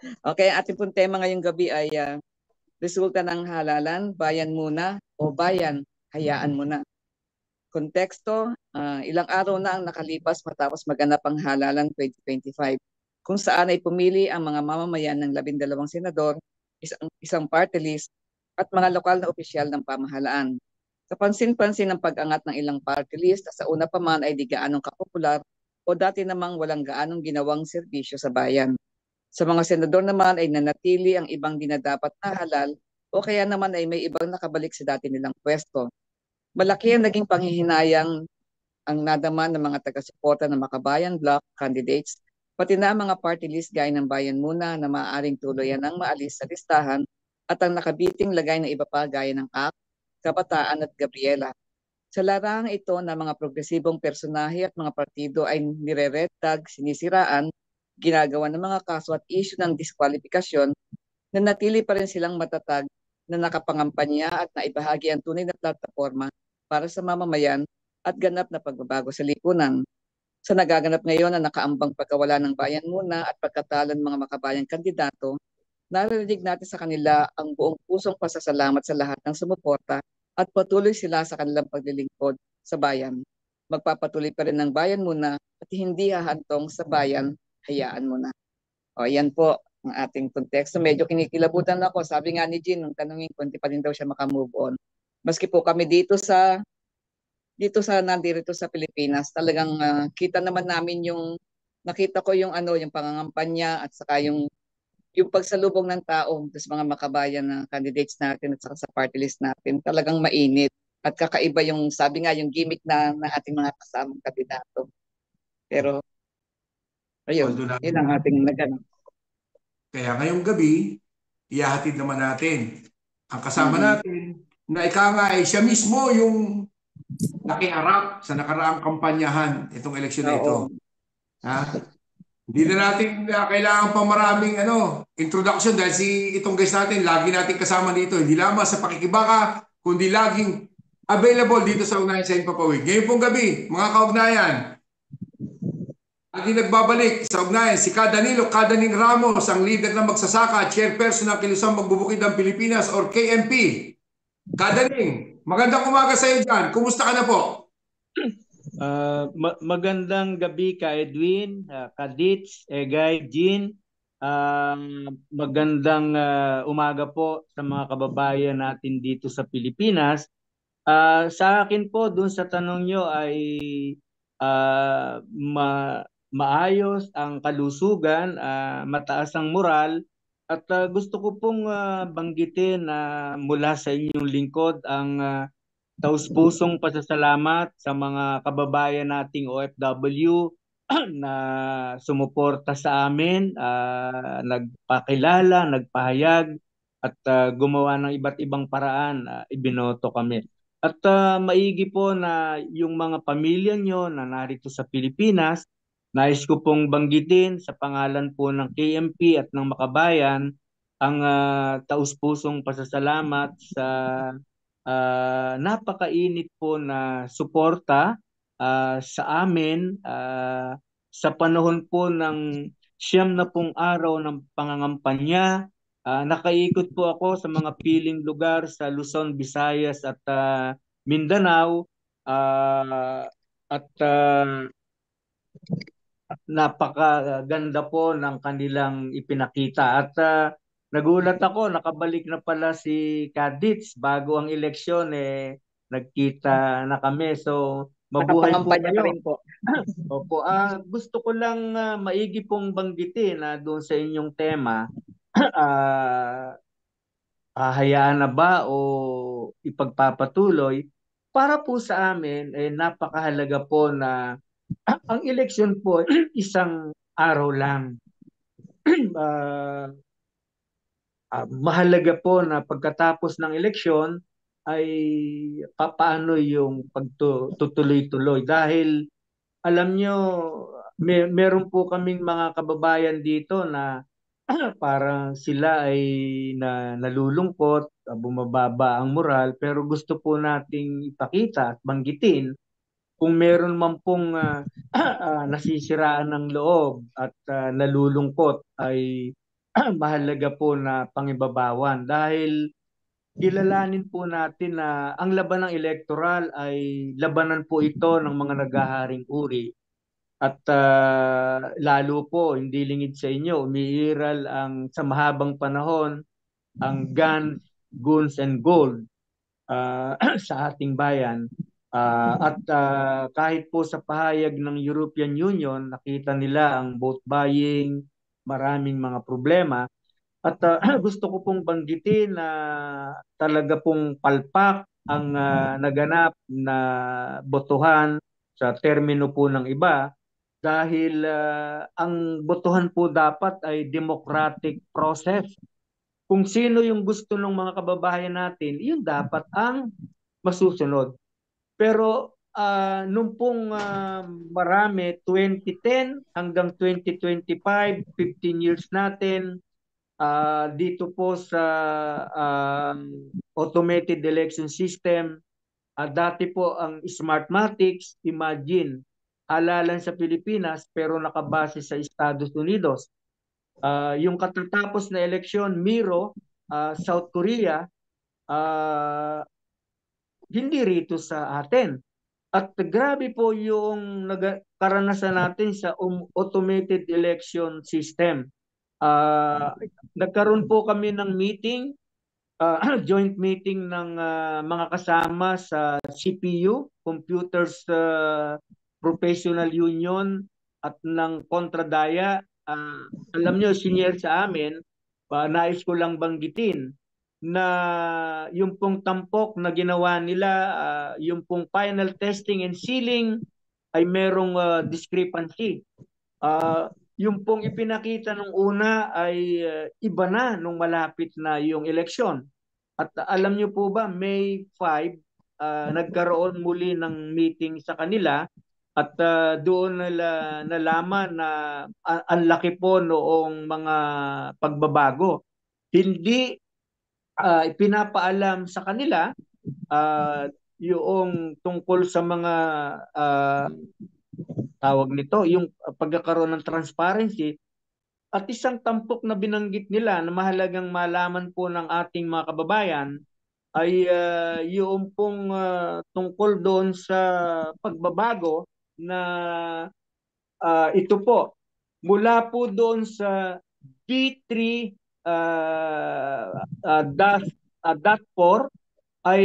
Okay, ang ating pong tema ngayong gabi ay resulta ng halalan, bayan muna o bayan, hayaan mo na. Konteksto, ilang araw na ang nakalipas matapos maganap ang halalan 2025, kung saan ay pumili ang mga mamamayan ng 12 senador, isang party list, at mga lokal na opisyal ng pamahalaan. Kapansin-pansin ang pag-angat ng ilang party list na sa una pa man ay di gaanong kapopular o dati namang walang gaanong ginawang serbisyo sa bayan. Sa mga senador naman ay nanatili ang ibang dinadapat na halal o kaya naman ay may ibang nakabalik sa dati nilang pwesto. Malaki ang naging panghihinayang ang nadama ng mga taga-suporta ng Makabayan Bloc candidates, pati na ang mga party list gaya ng Bayan Muna na maaaring tuluyan ang maalis sa listahan at ang nakabiting lagay ng iba pa gaya ng AK, Kabataan at Gabriela. Sa larangang ito na mga progresibong personahe at mga partido ay nire-red tag, sinisiraan, ginagawa ng mga kaso at issue ng diskwalifikasyon, nanatili pa rin silang matatag na nakapangampanya at naibahagi ang tunay na plataforma para sa mamamayan at ganap na pagbabago sa lipunan. Sa nagaganap ngayon na nakaambang pagkawala ng bayan muna at pagkatalo ng mga makabayang kandidato, naririnig natin sa kanila ang buong pusong pasasalamat sa lahat ng sumuporta at patuloy sila sa kanilang paglilingkod sa bayan. Magpapatuloy pa rin ng bayan muna at hindi hahantong sa bayan, hayaan mo na. O yan po ang ating konteksto. Medyo kinikilabutan ako. Sabi nga ni Jean, nung tanungin ko, hindi pa rin daw siya makamove on. Maski po kami nandito sa Pilipinas, talagang kita naman namin nakita ko yung yung pangangampanya at saka yung pagsalubong ng tao sa mga makabayan na candidates natin at saka sa party list natin, talagang mainit. At kakaiba yung, sabi nga, yung gimmick na ating mga kasamang kandidato. Pero, ayun, Although yun ang ating nagano. kaya ngayong gabi, ihahatid naman natin ang kasama Mm-mm. natin na ika nga ay siya mismo yung nakiharap sa nakaraang kampanyahan itong eleksyon na Oo. ito. Ha? Hindi na natin kailangan pa maraming introduction dahil itong guest natin, lagi natin kasama dito. Hindi lamang sa pakikibaka, kundi laging available dito sa Ugnayan sa Himpapawid. Ngayon pong gabi, mga kaugnayan, ating nagbabalik sa ugnayan si Danilo Daning Ramos, ang leader ng magsasaka at chairperson ng Kilusang Magbubukid ng Pilipinas or KMP. Daning, magandang umaga sa iyo dyan. Kumusta ka na po? Magandang gabi ka Edwin, Kadits, Egay, Jean. Magandang umaga po sa mga kababayan natin dito sa Pilipinas. Sa akin po, dun sa tanong nyo ay maayos ang kalusugan, mataas ang moral, at gusto ko pong banggitin na mula sa inyong lingkod ang taus-pusong pasasalamat sa mga kababayan nating OFW na sumuporta sa amin, nagpakilala, nagpahayag at gumawa ng iba't ibang paraan, ibinoto kami. At maigi po na yung mga pamilya nyo na narito sa Pilipinas, nais ko pong banggitin sa pangalan po ng KMP at ng Makabayan ang taus-pusong pasasalamat sa napakainit po na suporta sa amin sa panahon po ng 90 araw ng pangangampanya. Nakaikot po ako sa mga piling lugar sa Luzon, Visayas at Mindanao, at napakaganda po ng kanilang ipinakita. At nagulat ako, nakabalik na pala si Kadits bago ang eleksyon, nagkita na kami. So, mabuhay po Nakapangampanya pa kayo. rin po. Opo, gusto ko lang maigi pong banggitin na doon sa inyong tema, hayaan na ba o ipagpapatuloy? Para po sa amin, napakahalaga po na ang eleksyon po isang araw lang. Ah, Mahalaga po na pagkatapos ng eleksyon ay paano yung pagtutuloy-tuloy dahil alam nyo, meron po kaming mga kababayan dito na parang sila ay nalulungkot, bumababa ang moral, pero gusto po nating ipakita at banggitin kung meron man pong nasisiraan ng loob at nalulungkot ay mahalaga po na pangibabawan dahil kilalanin po natin na ang labanang elektoral ay labanan po ito ng mga naghaharing uri. At lalo po, hindi lingid sa inyo, umiiral sa mahabang panahon ang guns, guns, and gold sa ating bayan. Kahit po sa pahayag ng European Union, nakita nila ang vote buying, maraming mga problema. At gusto ko pong banggitin na talaga pong palpak ang naganap na botohan sa termino po ng iba dahil ang botohan po dapat ay democratic process. Kung sino yung gusto ng mga kababayan natin, yun dapat ang masusunod. Pero nung pong marami, 2010 hanggang 2025, 15 years natin, dito po sa automated election system, dati po ang Smartmatics, imagine, halalan sa Pilipinas pero nakabase sa Estados Unidos. Yung katatapos na eleksyon, Miro, South Korea, hindi rito sa atin. At grabe po yung karanasan natin sa automated election system. Nagkaroon po kami ng meeting, joint meeting ng mga kasama sa CPU, Computers Professional Union at ng Kontradaya. Alam nyo, senior sa amin, nais ko lang banggitin na yung pong tampok na ginawa nila, yung pong final testing and sealing ay merong discrepancy. Yung pong ipinakita nung una ay iba na nung malapit na yung eleksyon. At alam nyo po ba, May 5, nagkaroon muli ng meeting sa kanila at doon nila nalaman na ang laki po noong mga pagbabago. Hindi ipinapaalam sa kanila yung tungkol sa mga tawag nito, yung pagkakaroon ng transparency. At isang tampok na binanggit nila na mahalagang malaman po ng ating mga kababayan ay yung pong tungkol doon sa pagbabago na ito po, mula po doon sa B3 dot 4 ay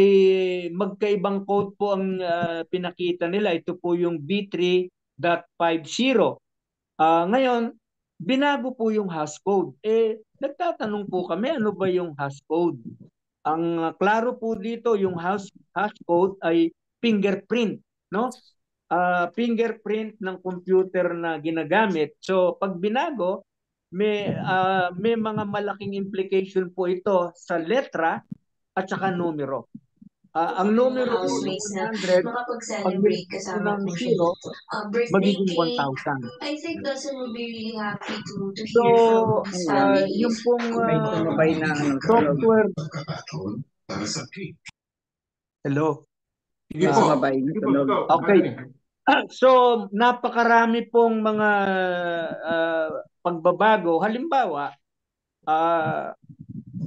magkaibang code po ang pinakita nila. Ito po yung B3.50. Ngayon, binago po yung hashcode. Nagtatanong po kami, ano ba yung hashcode? Ang klaro po dito, yung hashcode ay fingerprint, no? Fingerprint ng computer na ginagamit. So, pag binago, may mga malaking implication po ito sa letra at saka numero. Ang numero po ng 100, pag makapag-celebrate kasama ng po siya 0, dito. Birthday magiging cake. 1,000. I think Dawson will be really happy to So, hear from his family. yung pong May sumabay na software. Hello? Sige po. sumabay na Sige po. tunog. Okay. So, napakarami pong mga pagbabago. Halimbawa,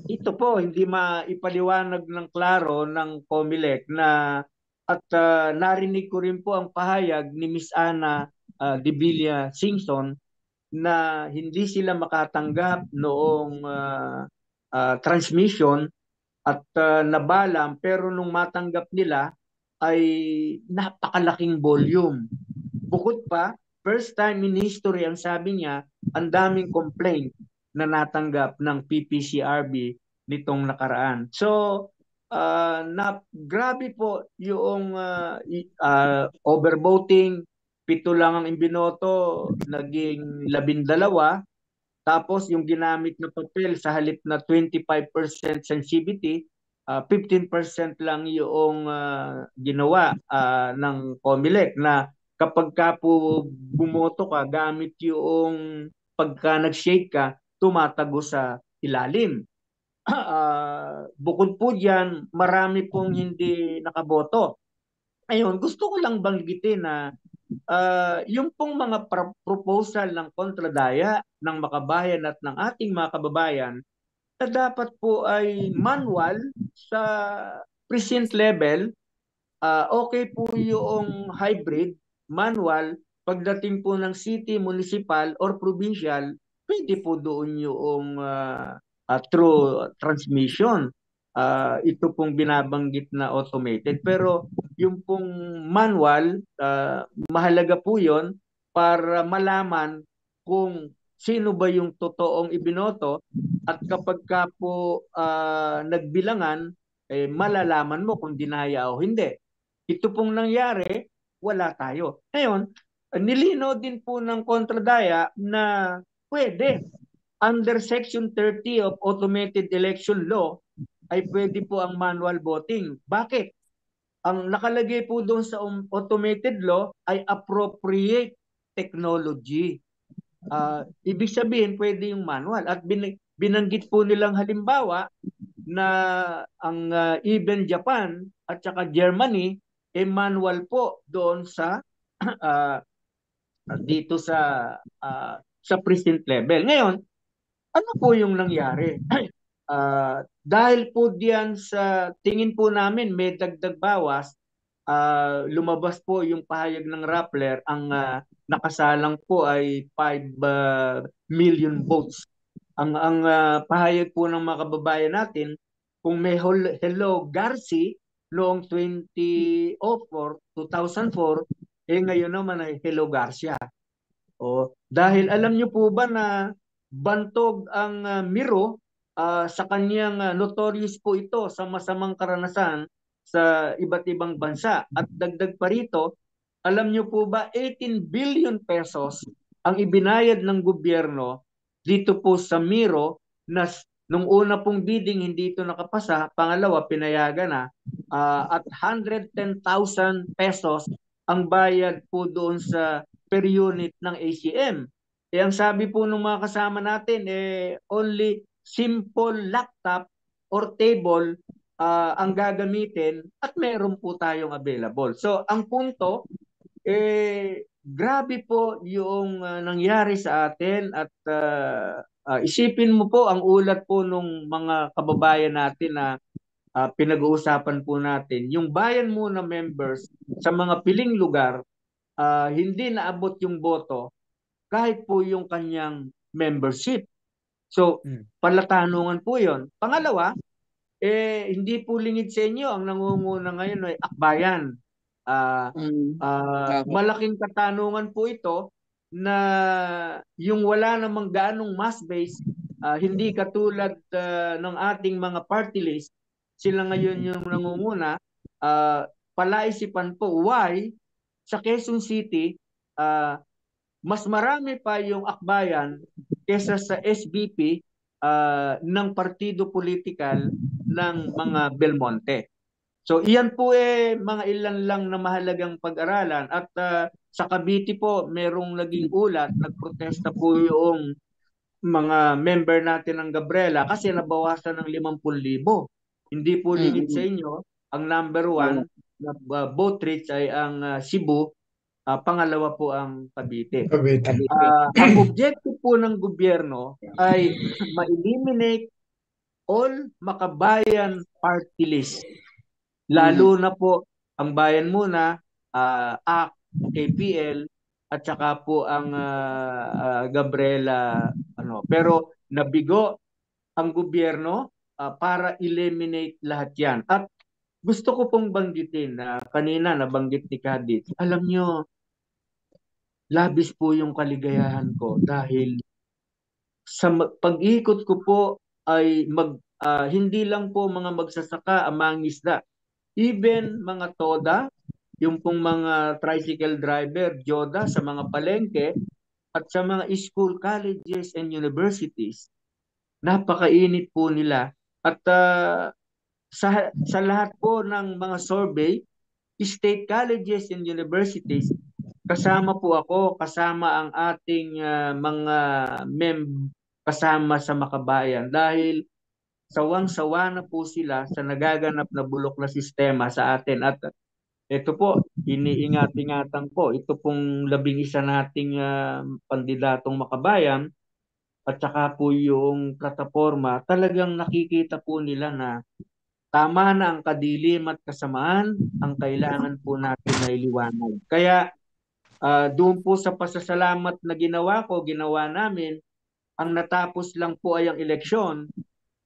ito po, hindi maipaliwanag ng klaro ng COMELEC na at narinig ko rin po ang pahayag ni Miss Ana de Villa Singson na hindi sila makatanggap noong transmission at nabalam pero nung matanggap nila ay napakalaking volume. Bukod pa, first time in history ang sabi niya, ang daming complaint na natanggap ng PPCRB nitong nakaraan. So, grabe po yung overvoting, 7 lang ang imbinoto, naging 12. Tapos yung ginamit na papel sa halip na 25% sensitivity, 15% lang yung ginawa ng COMELEC na kapag ka po bumoto ka, gamit yung pagka nag-shake ka, tumatago sa ilalim. Bukod po diyan, marami pong hindi nakaboto. Ayun, gusto ko lang banggitin na yung pong mga proposal ng kontradaya ng makabayan at ng ating mga kababayan na dapat po ay manual sa precinct level. Okay po yung hybrid, manual, pagdating po ng city, municipal, or provincial, pwede po doon yung through transmission. Ito pong binabanggit na automated. Pero yung pong manual, mahalaga po yon para malaman kung sino ba yung totoong ibinoto at kapag ka po nagbilangan, malalaman mo kung dinaya o hindi. Ito pong nangyari, wala tayo. Ngayon, nilinaw din po ng kontradaya na pwede. Under Section 30 of Automated Election Law, ay pwede po ang manual voting. Bakit? Ang nakalagay po doon sa automated law ay appropriate technology. Ibig sabihin, pwede yung manual. At binanggit po nilang halimbawa na ang even Japan at saka Germany, manual po doon sa dito sa precinct level. Ngayon, ano po yung nangyari? Dahil po diyan sa tingin po namin may dagdag bawas, lumabas po yung pahayag ng Rappler, ang nakasalang po ay 5 million votes. Ang pahayag po ng mga kababayan natin, kung may Hello Garci noong 2004, ngayon naman ay Hello Garcia. Dahil alam niyo po ba na bantog ang Miro sa kanyang notorious po ito sa masamang karanasan sa iba't ibang bansa. At dagdag pa rito, alam niyo po ba 18 billion pesos ang ibinayad ng gobyerno dito po sa Miro na nung una pong bidding hindi ito nakapasa, pangalawa pinayagan na, at 110,000 pesos ang bayad po doon sa per unit ng ACM. Ang sabi po ng mga kasama natin, only simple laptop or table ang gagamitin at meron po tayong available. So ang punto, grabe po yung nangyari sa atin at isipin mo po ang ulat po ng mga kababayan natin na pinag-uusapan po natin. Yung bayan muna members sa mga piling lugar, hindi naabot yung boto kahit po yung kanyang membership. So, palatanungan po yon. Pangalawa, hindi po lingid sa inyo ang nangunguna ngayon ay akbayan. Malaking katanungan po ito na yung wala namang ganong mass base, hindi katulad ng ating mga party list, sila ngayon yung nangunguna, palaisipan po why sa Quezon City, mas marami pa yung akbayan kesa sa SBP ng partido politikal ng mga Belmonte. So iyan po mga ilan lang na mahalagang pag-aralan. At sa Cavite po, merong naging ulat, nagprotesta po yung mga member natin ng Gabriela kasi nabawasan ng 50,000. Hindi po lingid sa inyo, ang number 1 na vote rates ay ang Cebu, pangalawa po ang Cavite. Ang objective po ng gobyerno ay ma-eliminate all makabayan party list. Lalo na po ang Bayan Muna, ACT, KPL, at saka po ang Gabriela. Pero nabigo ang gobyerno para eliminate lahat yan. At gusto ko pong banggitin na kanina nabanggit ni Kadit, alam nyo, labis po yung kaligayahan ko dahil sa pag-ikot ko po ay hindi lang po mga magsasaka ang mangisda. Even mga TODA, yung pong mga tricycle driver, JODA sa mga palengke at sa mga school, colleges and universities, napakainit po nila. At sa lahat po ng mga survey, state colleges and universities, kasama po ako, kasama ang ating mga kasama sa Makabayan dahil sawang-sawa na po sila sa nagaganap na bulok na sistema sa atin. At ito po, iniingat-ingatan ko. Ito pong 11 nating kandidatong makabayan at saka po yung plataforma, talagang nakikita po nila na tama na ang kadilim at kasamaan, ang kailangan po natin na iliwanag. Kaya doon po sa pasasalamat na ginawa namin, ang natapos lang po ay ang eleksyon,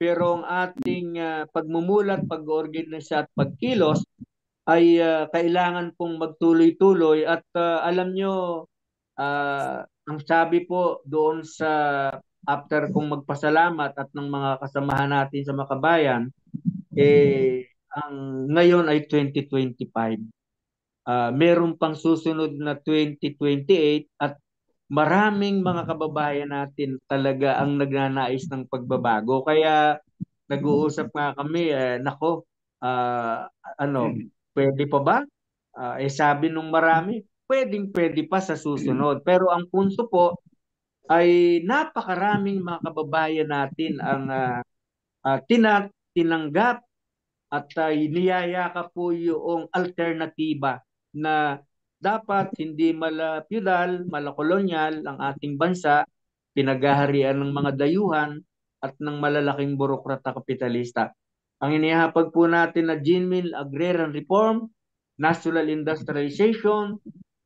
pero ang ating pagmumulat, pag-organisa at pagkilos ay kailangan pong magtuloy-tuloy at alam nyo, ang sabi po doon sa after kong magpasalamat at ng mga kasamahan natin sa Makabayan, ang ngayon ay 2025. Meron pang susunod na 2028 at maraming mga kababayan natin talaga ang nagnanais ng pagbabago. Kaya nag-uusap nga kami, nako, pwede pa ba? Sabi nung marami, pwede pa sa susunod. Pero ang punto po ay napakaraming mga kababayan natin ang tinanggap at niyayakap po yung alternatiba na dapat hindi mala feudal, mala kolonyal ang ating bansa, pinaghaharian ng mga dayuhan at ng malalaking burokrata kapitalista. Ang inihapag po natin na genuine agrarian reform, national industrialization,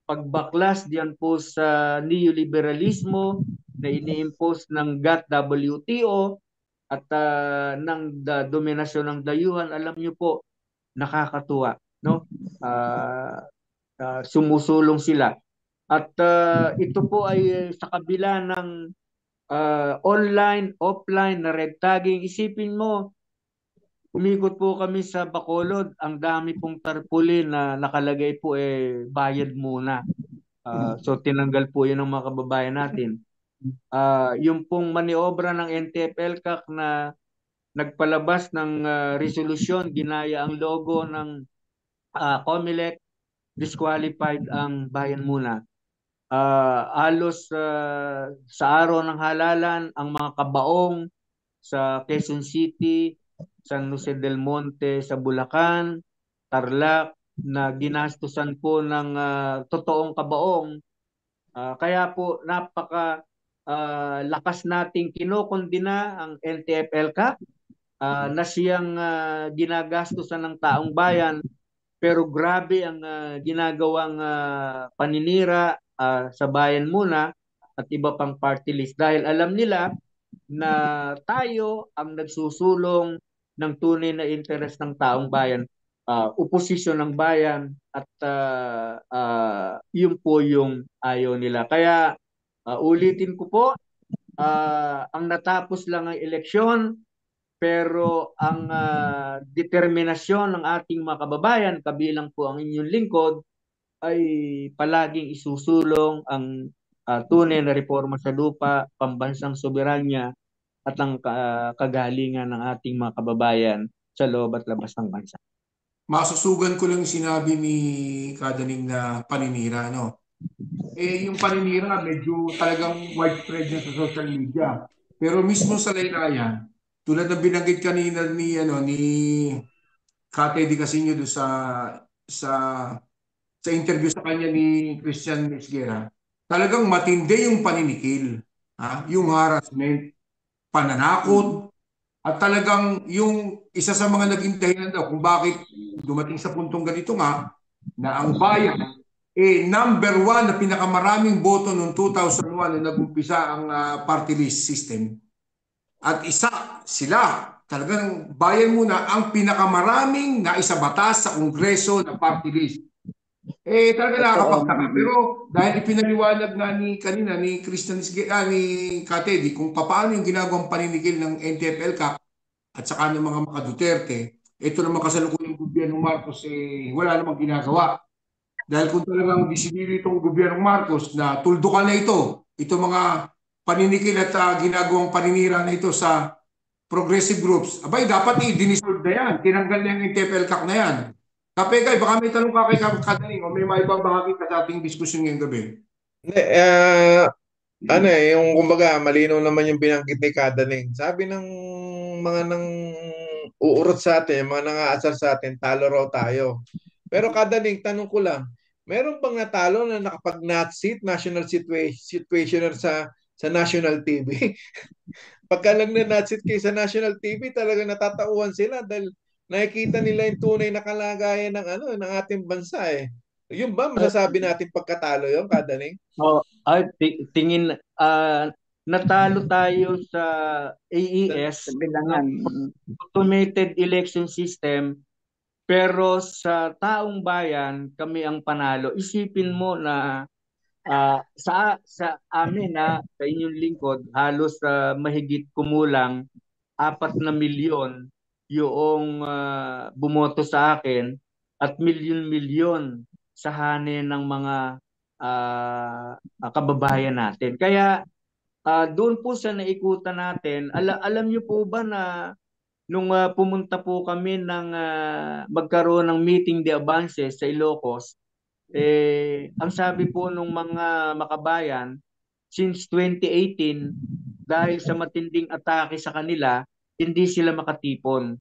pagbaklas diyan po sa neoliberalismo na ini-impose ng GATT-WTO at ng dominasyon ng dayuhan, alam niyo po, nakakatuwa, no? Sumusulong sila. At ito po ay sa kabila ng online, offline na red tagging. Isipin mo, umikot po kami sa Bacolod, ang dami pong tarpaulin na nakalagay po bayad muna. So tinanggal po yun ng mga kababayan natin. Yung pong maniobra ng NTF-ELCAC na nagpalabas ng resolusyon, ginaya ang logo ng COMELEC, disqualified ang bayan muna. Halos sa araw ng halalan, ang mga kabaong sa Quezon City, San Jose del Monte sa Bulacan, Tarlac, na ginastusan po ng totoong kabaong. Kaya po napaka lakas nating kinokondina ang NTF-ELCAC na siyang ginagastusan ng taong bayan, pero grabe ang ginagawang paninira sa bayan muna at iba pang party list dahil alam nila na tayo ang nagsusulong ng tunay na interes ng taong bayan, oposisyon ng bayan at yun po yung ayaw nila. Kaya ulitin ko po, ang natapos lang ang eleksyon, pero ang determinasyon ng ating mga kababayan, kabilang po ang inyong lingkod, ay palaging isusulong ang tunay na reforma sa lupa, pambansang soberanya at ang kagalingan ng ating mga kababayan sa loob at labas ng bansa. Masusugan ko lang yung sinabi ni Kadaning na paninira, no? Yung paninira medyo talagang widespread na sa social media. Pero mismo sa laylayan, tulad ng binanggit kanina ni Kate Di Casino doon sa interview sa kanya ni Christian Esguera, talagang matindi yung paninikil, yung harassment, pananakot, at talagang yung isa sa mga naging dahilan daw kung bakit dumating sa puntong ganito nga, na ang bayan, number 1 na pinakamaraming boto noong 2001 na nag-umpisa ang party list system. At isa sila, talagang bayan muna ang pinakamaraming naisabatas sa Kongreso na party list. Talaga nakakapagtaka. Pero dahil ipinaliwanag nga kanina ni Christian ni Katedi kung paano yung ginagawang paninikil ng NTF-ELCAC at saka ng mga Duterte, ito naman kasalukuyang gobyernong Marcos wala namang ginagawa. Dahil kung talagang desidido itong gobyernong Marcos na tuldukan na ito mga paninikil at ginagawang paninira na ito sa progressive groups, abay dapat i-dinisolve na yan. Tinanggal na yung NTF-ELCAC na yan. Kapegay, baka may tanong ka kay Kadaning o may maibang bahagi ka sa ating diskusyon ngayong gabi. Yung kumbaga malinaw naman yung binanggit ni Kadaning. Sabi ng mga nang uurot sa atin, mga nang-aasar sa atin, talo raw tayo. Pero kadaling, tanong ko lang, meron bang natalo na nakapag-not-seat, national situationer sa national TV? Pagka lang na-not-seat kayo sa national TV, talaga natatauhan sila dahil nakikita nila yung tunay na kalagayan ng ng ating bansa eh. Yun ba masasabi natin pagkatalo yun, kadaling? Oh, tingin natalo tayo sa AES Sa ng bilangan. automated election system, pero sa taong bayan kami ang panalo. Isipin mo na sa amin sa inyong lingkod halos mahigit kumulang 4 na milyon yung bumoto sa akin at milyon-milyon sa hanin ng mga kababayan natin. Kaya doon po sa naikutan natin, alam niyo po ba na nung pumunta po kami ng magkaroon ng meeting de avance sa Ilocos, ang sabi po ng mga makabayan, since 2018, dahil sa matinding atake sa kanila, hindi sila makatipon.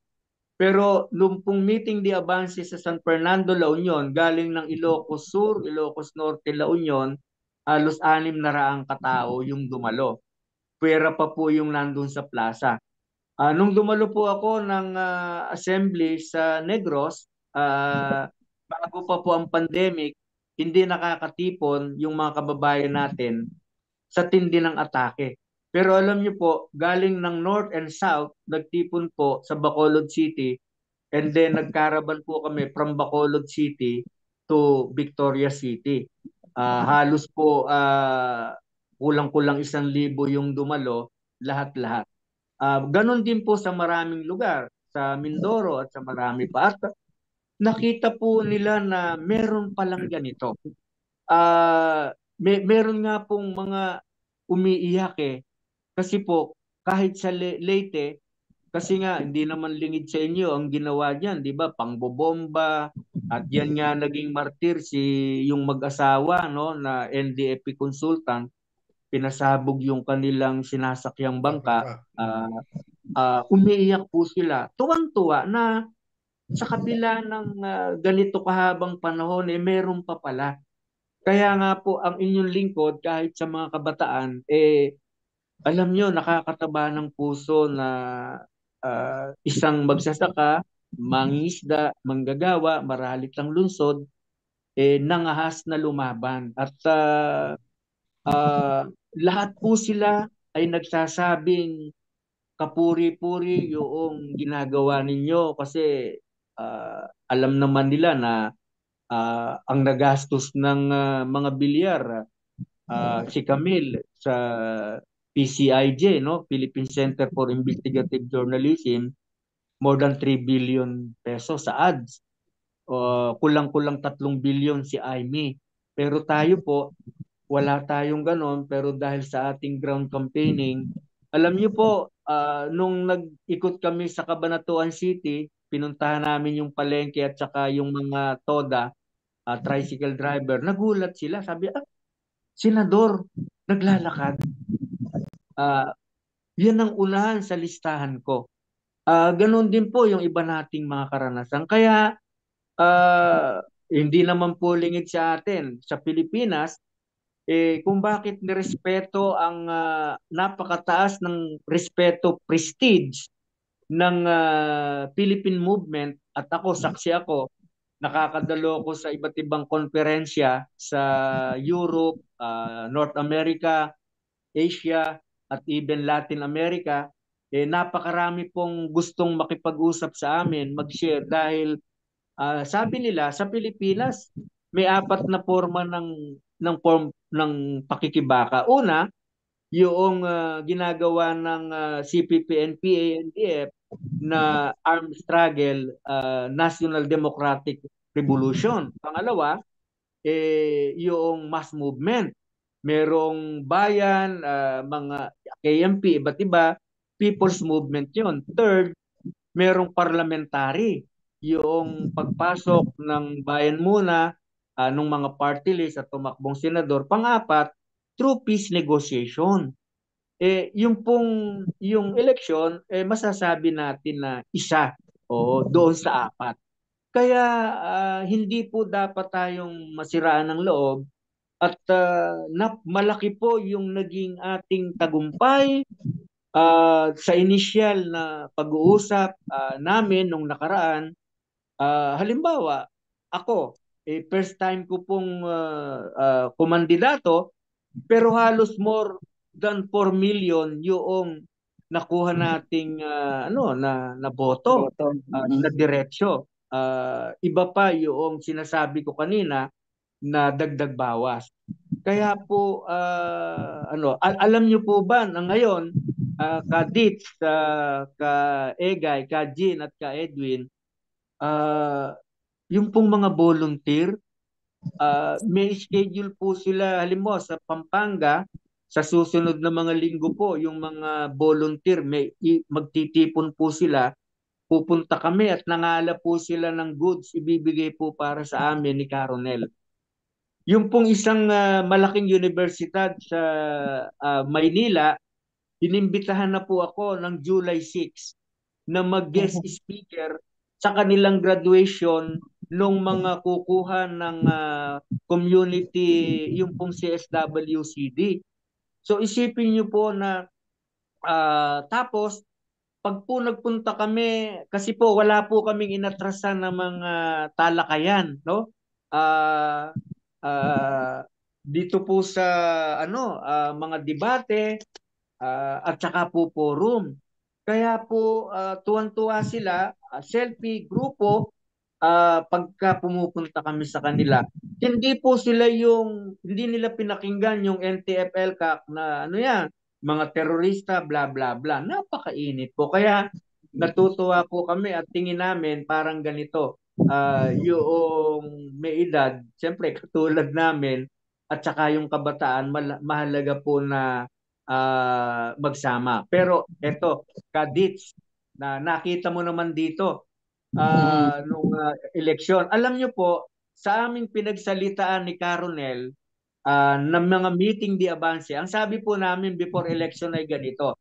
Pero nung pong meeting de avance sa San Fernando, La Union, galing ng Ilocos Sur, Ilocos Norte, La Union, halos 600 katao yung dumalo. Pwera pa po yung nandun sa plaza. Nung dumalo po ako ng assembly sa Negros, bago pa po ang pandemic, hindi nakakatipon yung mga kababayan natin sa tindi ng atake. Pero alam niyo po, galing ng North and South, nagtipon po sa Bacolod City, and then nagkaraban po kami from Bacolod City to Victoria City. Halos po kulang-kulang 1,000 yung dumalo, lahat-lahat. Ganon din po sa maraming lugar, sa Mindoro at sa marami pa. At nakita po nila na meron palang ganito. Meron nga pong mga umiiyak kasi po kahit sa Leyte, kasi nga hindi naman lingid sa inyo ang ginawa niyan, di ba? Pangbobomba, at yan nga naging martir yung mag-asawa no na NDFP consultant, pinasabog yung kanilang sinasakyang bangka. Umiiyak po sila. Tuwang-tuwa na sa kabila ng ganito kahabang panahon, meron pa pala. Kaya nga po ang inyong lingkod kahit sa mga kabataan, alam nyo, nakakataba ng puso na isang magsasaka, mangingisda, manggagawa, maralitang lungsod, nangahas na lumaban. At lahat po sila ay nagsasabing kapuri-puri yung ginagawa ninyo kasi alam naman nila na ang nagastos ng mga bilyar si Camille sa PCIJ, no? Philippine Center for Investigative Journalism, more than 3 billion pesos sa ads. Kulang-kulang 3 billion si Aimee. Pero tayo po, wala tayong ganon. Pero dahil sa ating ground campaigning, alam niyo po, nung nag-ikot kami sa Cabanatuan City, pinuntahan namin yung palengke at saka yung mga TODA, tricycle driver, nagulat sila. Sabi, senador, naglalakad. Yan ang unahan sa listahan ko. Ganon din po yung iba nating mga karanasan. Kaya, hindi naman po lingid sa atin. Sa Pilipinas, kung bakit nirespeto ang napakataas ng respeto, prestige ng Philippine movement, at ako, saksi ako, nakakadalo ko sa iba't ibang konferensya sa Europe, North America, Asia, at even Latin America, napakarami pong gustong makipag-usap sa amin, mag-share dahil sabi nila sa Pilipinas may 4 na forma form ng pakikibaka. Una, yung ginagawa ng CPP, NPA, NDF na armed struggle, National Democratic Revolution. Pangalawa, yung mass movement. Merong bayan, mga KMP, iba't iba, people's movement yun. Third, merong parliamentary, yung pagpasok ng bayan muna, ng mga party list at tumakbong senador. Pang-apat, through peace negotiation. Yung election, masasabi natin na isa doon sa 4. Kaya hindi po dapat tayong masiraan ng loob at malaki po yung naging ating tagumpay sa initial na pag-uusap namin nung nakaraan. Halimbawa, ako, first time ko pong kumandidato, pero halos more than 4 million yung nakuha nating na boto Boto. na diretsyo. Iba pa yung sinasabi ko kanina na dagdag bawas. Kaya po alam niyo po ba na ngayon ka Ditz, ka Egay, ka Jean at ka Edwin, yung pong mga volunteer, may schedule po sila, halimbawa sa Pampanga, sa susunod na mga linggo po, yung mga volunteer, magtitipon po sila, pupunta kami at nangala po sila ng goods, ibibigay po para sa amin ni Caronel. Yung pong isang malaking universidad sa Maynila, inimbitahan na po ako ng July 6 na mag-guest speaker sa kanilang graduation nung mga kukuha ng community, yung pong CSWCD. So isipin niyo po na tapos pag po nagpunta kami, kasi po wala po kaming inatrasan ng mga talakayan, no? Dito po sa mga debate at saka po forum. Kaya po tuwan-tuwa sila, selfie grupo, pagka pumupunta kami sa kanila. Hindi nila pinakinggan yung NTF-ELCAC na mga terorista, bla bla bla. Napakainit po. Kaya natutuwa po kami at tingin namin parang ganito. Yung may edad, siyempre katulad namin, at saka yung kabataan, mahalaga po na magsama. Pero eto, Kadits, na nakita mo naman dito nung eleksyon. Alam nyo po, sa aming pinagsalitaan ni Caronel ng mga meeting di avance, ang sabi po namin before election ay ganito.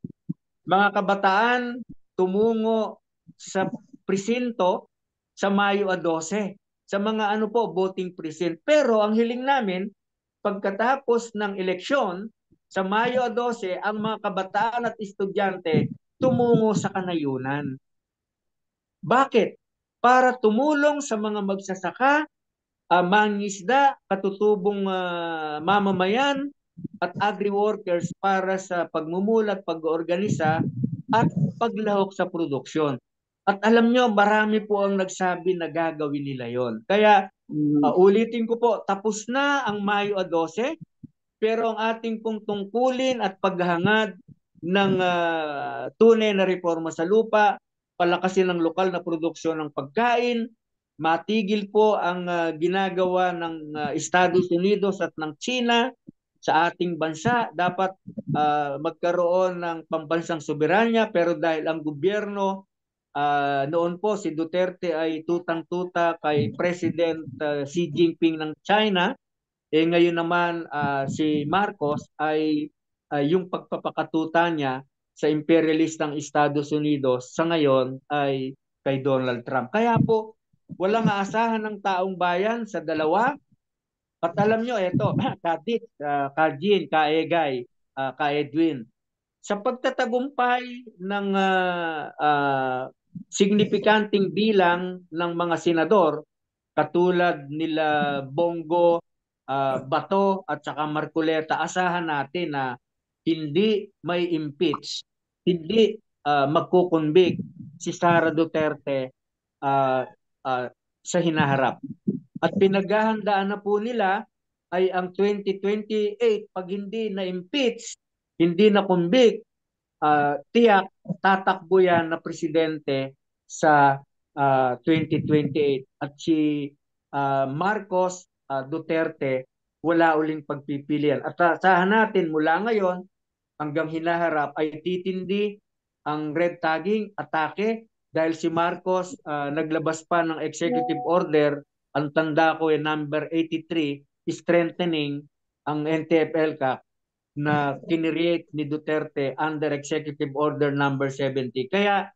Mga kabataan, tumungo sa presinto sa Mayo 12 sa mga voting precinct. Pero ang hiling namin, pagkatapos ng eleksyon, sa Mayo 12, ang mga kabataan at estudyante tumungo sa kanayunan. Bakit? Para tumulong sa mga magsasaka, mangingisda, katutubong mamamayan at agri-workers para sa pagmumulat, pag-oorganisa at paglahok sa produksyon. At alam nyo, marami po ang nagsabi na gagawin nila yon. Kaya ulitin ko po, tapos na ang Mayo 12, pero ang ating pong tungkulin at paghahangad ng tunay na reforma sa lupa, palakasin ng lokal na produksyon ng pagkain, matigil po ang ginagawa ng Estados Unidos at ng China sa ating bansa. Dapat magkaroon ng pambansang soberanya, pero dahil ang gobyerno noon po si Duterte ay tutang-tuta kay President Xi Jinping ng China, ngayon naman si Marcos ay yung pagpapakatuta niya sa imperialistang Estados Unidos sa ngayon ay kay Donald Trump. Kaya po, walang aasahan ng taong bayan sa dalawa. At alam nyo, eto, Kadit, Kajin, Kaegay, Ka-Edwin, sa pagtatagumpay ng signifikanting bilang ng mga senador, katulad nila Bongo, Bato at saka Marcoleta, asahan natin na hindi may impeach, hindi magkukonvict si Sara Duterte sa hinaharap. At pinaghahandaan na po nila ay ang 2028, pag hindi na-impeach, hindi na-convict, tiyak tatakbo yan na presidente sa 2028. At si Marcos Duterte wala uling pagpipilian. At asahan natin mula ngayon hanggang hinaharap ay titindi ang red tagging, atake, dahil si Marcos naglabas pa ng executive order, ang tanda ko ay number 83, strengthening ang NTF-ELCAC na kinreate ni Duterte under executive order number 70. Kaya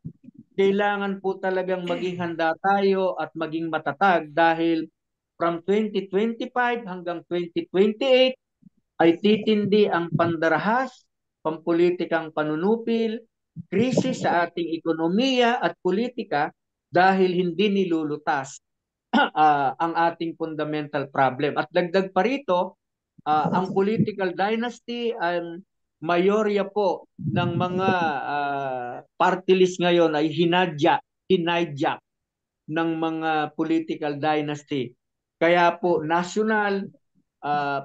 kailangan po talagang maging handa tayo at maging matatag dahil from 2025 hanggang 2028 ay titindi ang pandarahas, pampulitikang panunupil, krisis sa ating ekonomiya at politika dahil hindi nilulutas ang ating fundamental problem. At dagdag pa rito, ang political dynasty, ang mayorya po ng mga party list ngayon ay hinajak ng mga political dynasty. Kaya po national,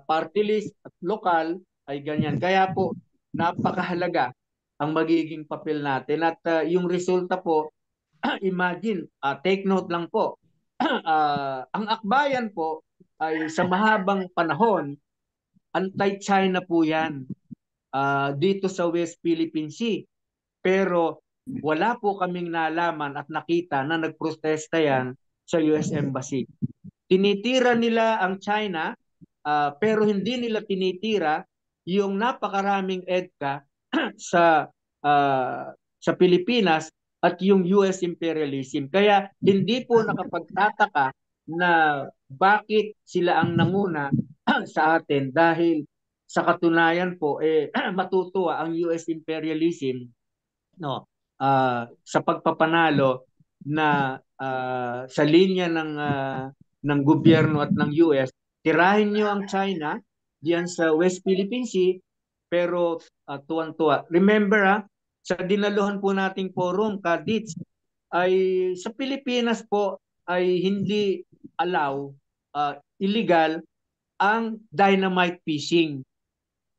party list at lokal ay ganyan. Kaya po napakahalaga ang magiging papel natin. At yung resulta po, imagine, take note lang po, ang akbayan po ay sa mahabang panahon, anti-China po yan dito sa West Philippine Sea. Pero wala po kaming nalaman at nakita na nagprotesta yan sa US Embassy. Tinitira nila ang China, pero hindi nila tinitira yung napakaraming EDCA sa Pilipinas at yung US imperialism. Kaya hindi po nakapagtataka na bakit sila ang nanguna sa atin dahil sa katunayan po matutuwa ang US imperialism sa pagpapanalo na sa linya ng gobyerno at ng US. Tirahin niyo ang China diyan sa West Philippine Sea, pero tuwan-tuwa. Remember sa dinaluhan po nating forum, Kadits, ay sa Pilipinas po ay hindi allow, illegal ang dynamite fishing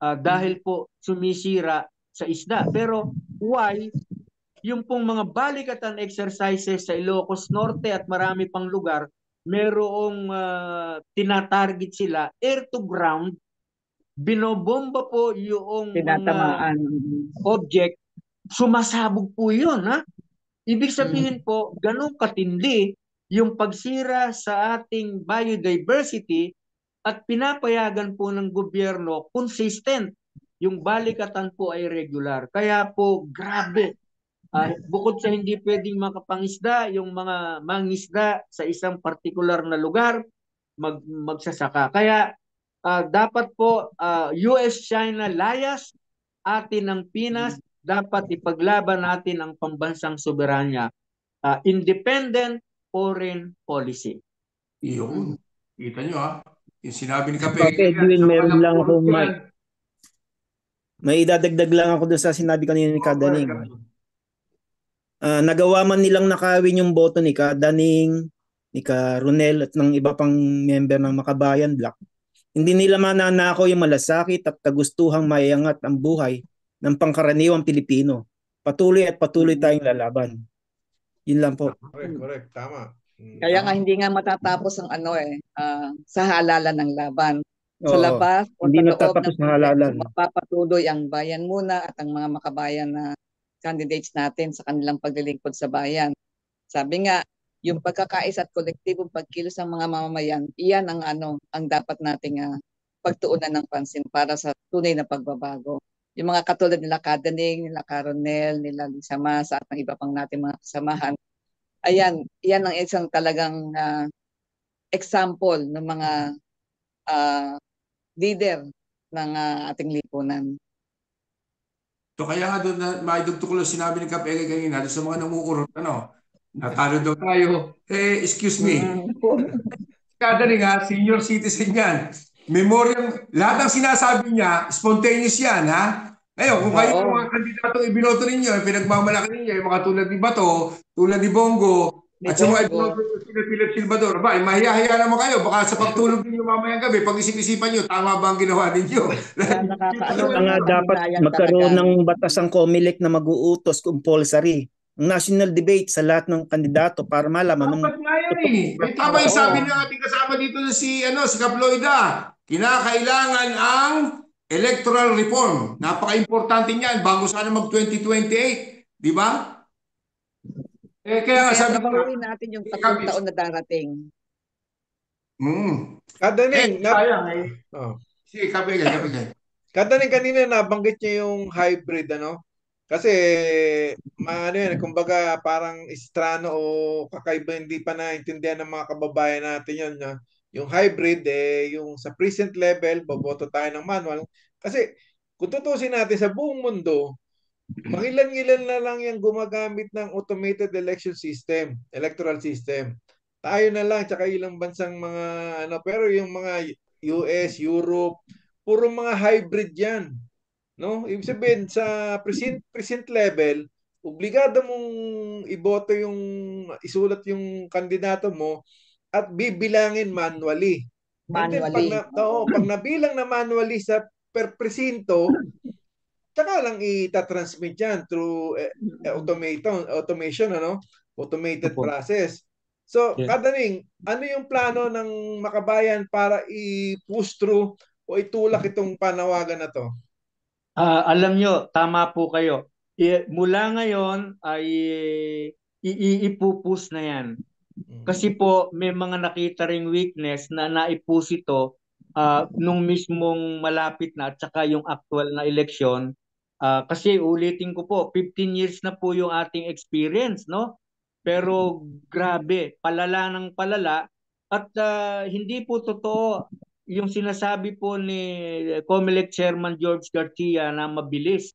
dahil po sumisira sa isda. Pero why? Yung pong mga balikatan exercises sa Ilocos Norte at marami pang lugar, merong tinatarget sila air to ground, binobomba po yung Tinatamaan. object, sumasabog po yun. Ibig sabihin po, ganun katindi yung pagsira sa ating biodiversity at pinapayagan po ng gobyerno consistent. Yung balikatan po ay regular. Kaya po, grabe. Bukod sa hindi pwedeng makapangisda, yung mga mangisda sa isang partikular na lugar, magsasaka. Kaya dapat po US-China layas, atin ng Pinas, dapat ipaglaban natin ang pambansang soberanya. Independent foreign policy. Iyon. Kita nyo yung sinabi ni Kape. Edwin, meron lang ako may idadagdag lang ako doon sa sinabi kanina ni Kadaning. Nagawa man nilang nakawin yung boto ni Kadaning, ni Ronel at ng iba pang member ng Makabayan Bloc. Hindi nila mananakaw yung malasakit at kagustuhang maiangat ang buhay ng pangkaraniwang Pilipino. Patuloy tayong lalaban. Yun lang po. Correct. Tama. Kaya nga hindi nga matatapos ang sa halalan ng laban. Sa Oo, labas o hindi sa loob natatapos ng halalan. mapapatuloy ang bayan muna at ang mga makabayan na candidates natin sa kanilang paglilingkod sa bayan. Sabi nga, yung pagkakaisa at kolektibong pagkilos ng mga mamamayan, iyan ang dapat nating pagtuunan ng pansin para sa tunay na pagbabago. Yung mga katulad nila Kadaning, nila Caronel, nila Lisa Masa at ng iba pang nating mga kasamahan, iyan ang isang talagang example ng mga leader ng ating lipunan. So kaya nga doon na maidugtog ko lang sinabi ni Kapege kanina doon sa mga nanguurot, natalo daw tayo. Excuse me. Kadaling senior citizen yan. Lahat ng sinasabi niya, spontaneous yan, Ngayon, kung kayo yung mga kandidatong ibinoto ninyo, pinagmamalaki ninyo, yung mga tulad ni Bato, tulad ni Bongo, at sa mga ibinoto sila Philip Silvador, mahiya-hiya naman kayo, baka sa pagtulog ninyo mamayang gabi, pag-isip-isipan nyo, tama ba ang ginawa ninyo? Dapat magkaroon ng batas ang COMELEC na mag-uutos compulsory ang national debate sa lahat ng kandidato para malaman. Dapat nga yan Tama yung sabi ng ating kasama dito si Kaploida, kinakailangan ang electoral reform. Napaka-importante niyan bago sana mag-2028. Di ba? Kaya nga sabi ko, natin yung 3 taon na darating. Kadaning, Sige, Kapege. Kadaning kanina nabanggit niya yung hybrid, Kasi maano yan, kumbaga parang istrano o kakaiba, hindi pa naintindihan ng mga kababayan natin yun. Yung hybrid, yung sa present level, boboto tayo ng manual. Kasi kung tutusin natin sa buong mundo, mangilan-ngilan na lang yung gumagamit ng automated election system, electoral system. Tayo na lang, tsaka ilang bansang mga ano, pero yung mga US, Europe, puro mga hybrid yan. No? Ibig sabihin, sa present level, obligado mong iboto yung, isulat yung kandidato mo at bibilangin manually. And then, Manually. pag nabilang na manually sa per presinto, tsaka lang itatransmit yan through automation, ano? Automated Opo. process. So, Yes. Kadaning, ano yung plano ng Makabayan para i-push through o itulak itong panawagan na to? Alam nyo, tama po kayo. Mula ngayon ay ipupus na yan. Kasi po may mga nakita ring weakness na naipus ito nung mismong malapit na at saka yung actual na eleksyon. Kasi ulitin ko po, 15 years na po yung ating experience, no? Pero grabe, palala ng palala at hindi po totoo yung sinasabi po ni COMELEC Chairman George Garcia na mabilis.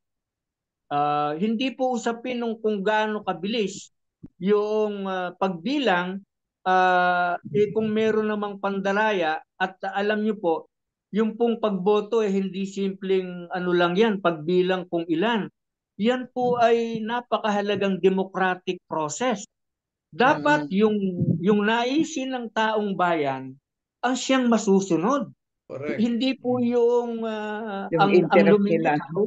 Hindi po usapin kung gaano kabilis yung pagbilang kung meron namang pandalaya at alam niyo po, yung pong pagboto hindi simpleng ano lang yan, pagbilang kung ilan. Yan po ay napakahalagang democratic process. Dapat yung naisin ng taong bayan ang siyang masusunod. Correct. Hindi po yung Yung ang interest nila. lumilitaw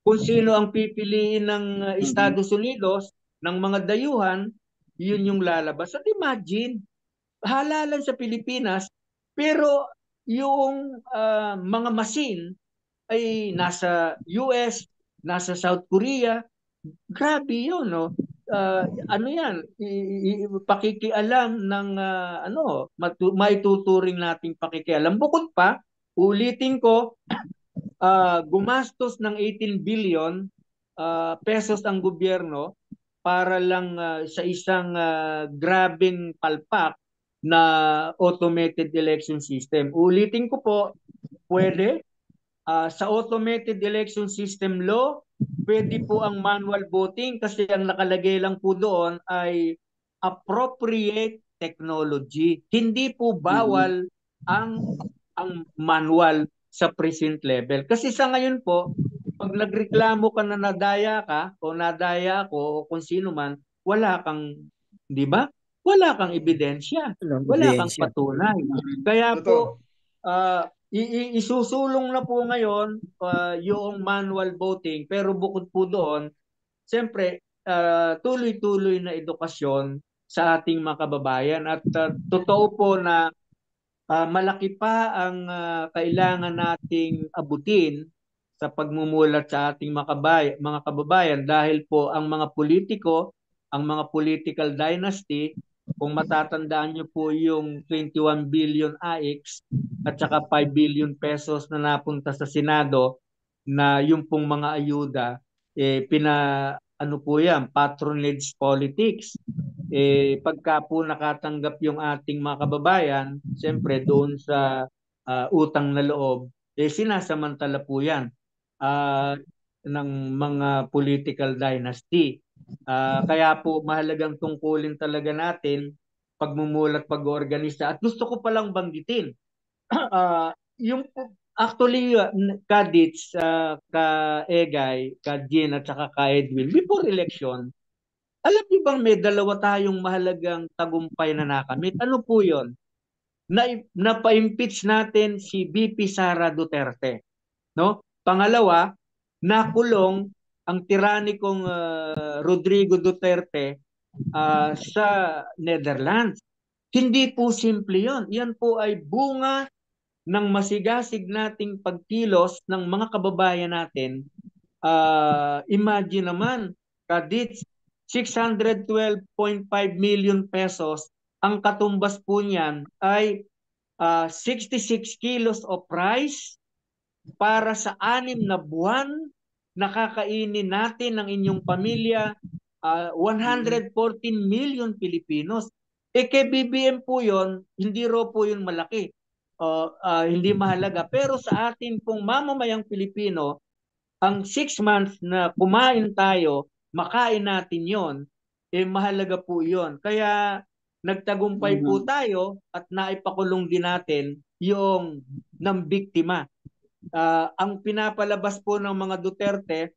kung sino ang pipiliin ng Estados Unidos, ng mga dayuhan, yun yung lalabas. At imagine, halalan sa Pilipinas, pero yung mga machine ay nasa US, nasa South Korea. Grabe yun, no? Ano yan, pakikialam ng maituturing nating pakikialam. Bukod pa, ulitin ko, gumastos ng 18 billion pesos ang gobyerno para lang sa isang grabing palpak na automated election system. Ulitin ko po, pwede sa automated election system law, pwede po ang manual voting kasi ang nakalagay lang po doon ay appropriate technology. Hindi po bawal ang manual sa present level. Kasi sa ngayon po, pag nagreklamo ka na nadaya ka o nadaya ako o kung sino man, wala kang, di ba? Wala kang ebidensya. Walang Wala kang ebidensya. patunay. Kaya Totoo. po, isusulong na po ngayon yung manual voting pero bukod po doon, siyempre tuloy-tuloy na edukasyon sa ating mga kababayan at totoo po na malaki pa ang kailangan nating abutin sa pagmumulat sa ating mga kababayan dahil po ang mga politiko, ang mga political dynasty, kung matatandaan niyo po yung 21 billion AX at saka 5 billion pesos na napunta sa Senado na yung pong mga ayuda, ano po yan, patronage politics. Pagka po nakatanggap yung ating mga kababayan, siyempre doon sa utang na loob, sinasamantala po yan ng mga political dynasty. Kaya po mahalagang tungkulin talaga natin pagmumulat, pag-organisa. At gusto ko palang banggitin, yung actually, Kadits, Ka-Egay, Ka-Jean at saka Ka-Edwin, before election, alam niyo bang may dalawa tayong mahalagang tagumpay na nakamit? Ano po yun? Napa-impeach natin si VP Sara Duterte. No? Pangalawa, nakulong ang tiranikong Rodrigo Duterte sa Netherlands. Hindi po simple yon. Yan po ay bunga ng masigasig nating pagkilos ng mga kababayan natin. Imagine naman, Kadits, 612.5 million pesos, ang katumbas po niyan ay 66 kilos of rice para sa 6 na buwan nakakainin natin ng inyong pamilya 114 million Pilipinos. Kay BBM po yon, hindi raw po yun malaki. Hindi mahalaga. Pero sa atin pong mamamayang Pilipino, ang 6 months na kumain tayo, makain natin yon, mahalaga po yon. Kaya nagtagumpay po tayo at naipakulong din natin yung ng biktima. Ang pinapalabas po ng mga Duterte,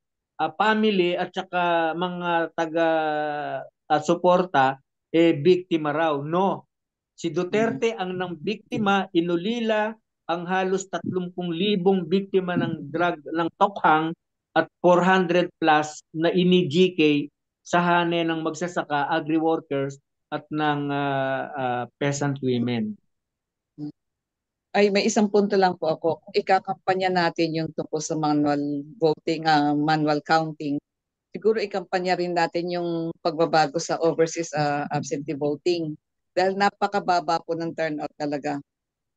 family at saka mga taga-suporta, biktima raw. No. Si Duterte ang nang biktima, inulila ang halos 30,000 biktima ng drug ng tokhang at 400 plus na ini-GK sa hanay ng magsasaka, agri-workers at ng peasant women. Ay, may isang punto lang po ako. Ikakampanya natin yung tungkol sa manual voting, manual counting. Siguro ikampanya rin natin yung pagbabago sa overseas absentee voting. Dahil napakababa po ng turnout talaga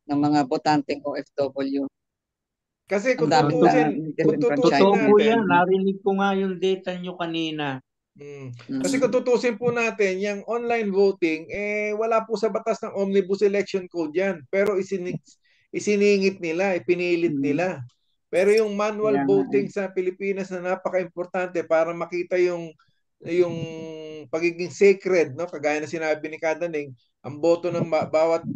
ng mga botanteng OFW. Kasi Ang kung daming tutusin Totoo po natin, yan. Narinig ko nga yung data nyo kanina. Kasi kung tutusin po natin, yung online voting, wala po sa batas ng Omnibus Election Code yan. Pero isiningit nila, ipinilit nila. Pero yung manual voting sa Pilipinas na napaka-importante para makita yung pagiging sacred, no? Kagaya na sinabi ni Kadaning, ang boto ng bawat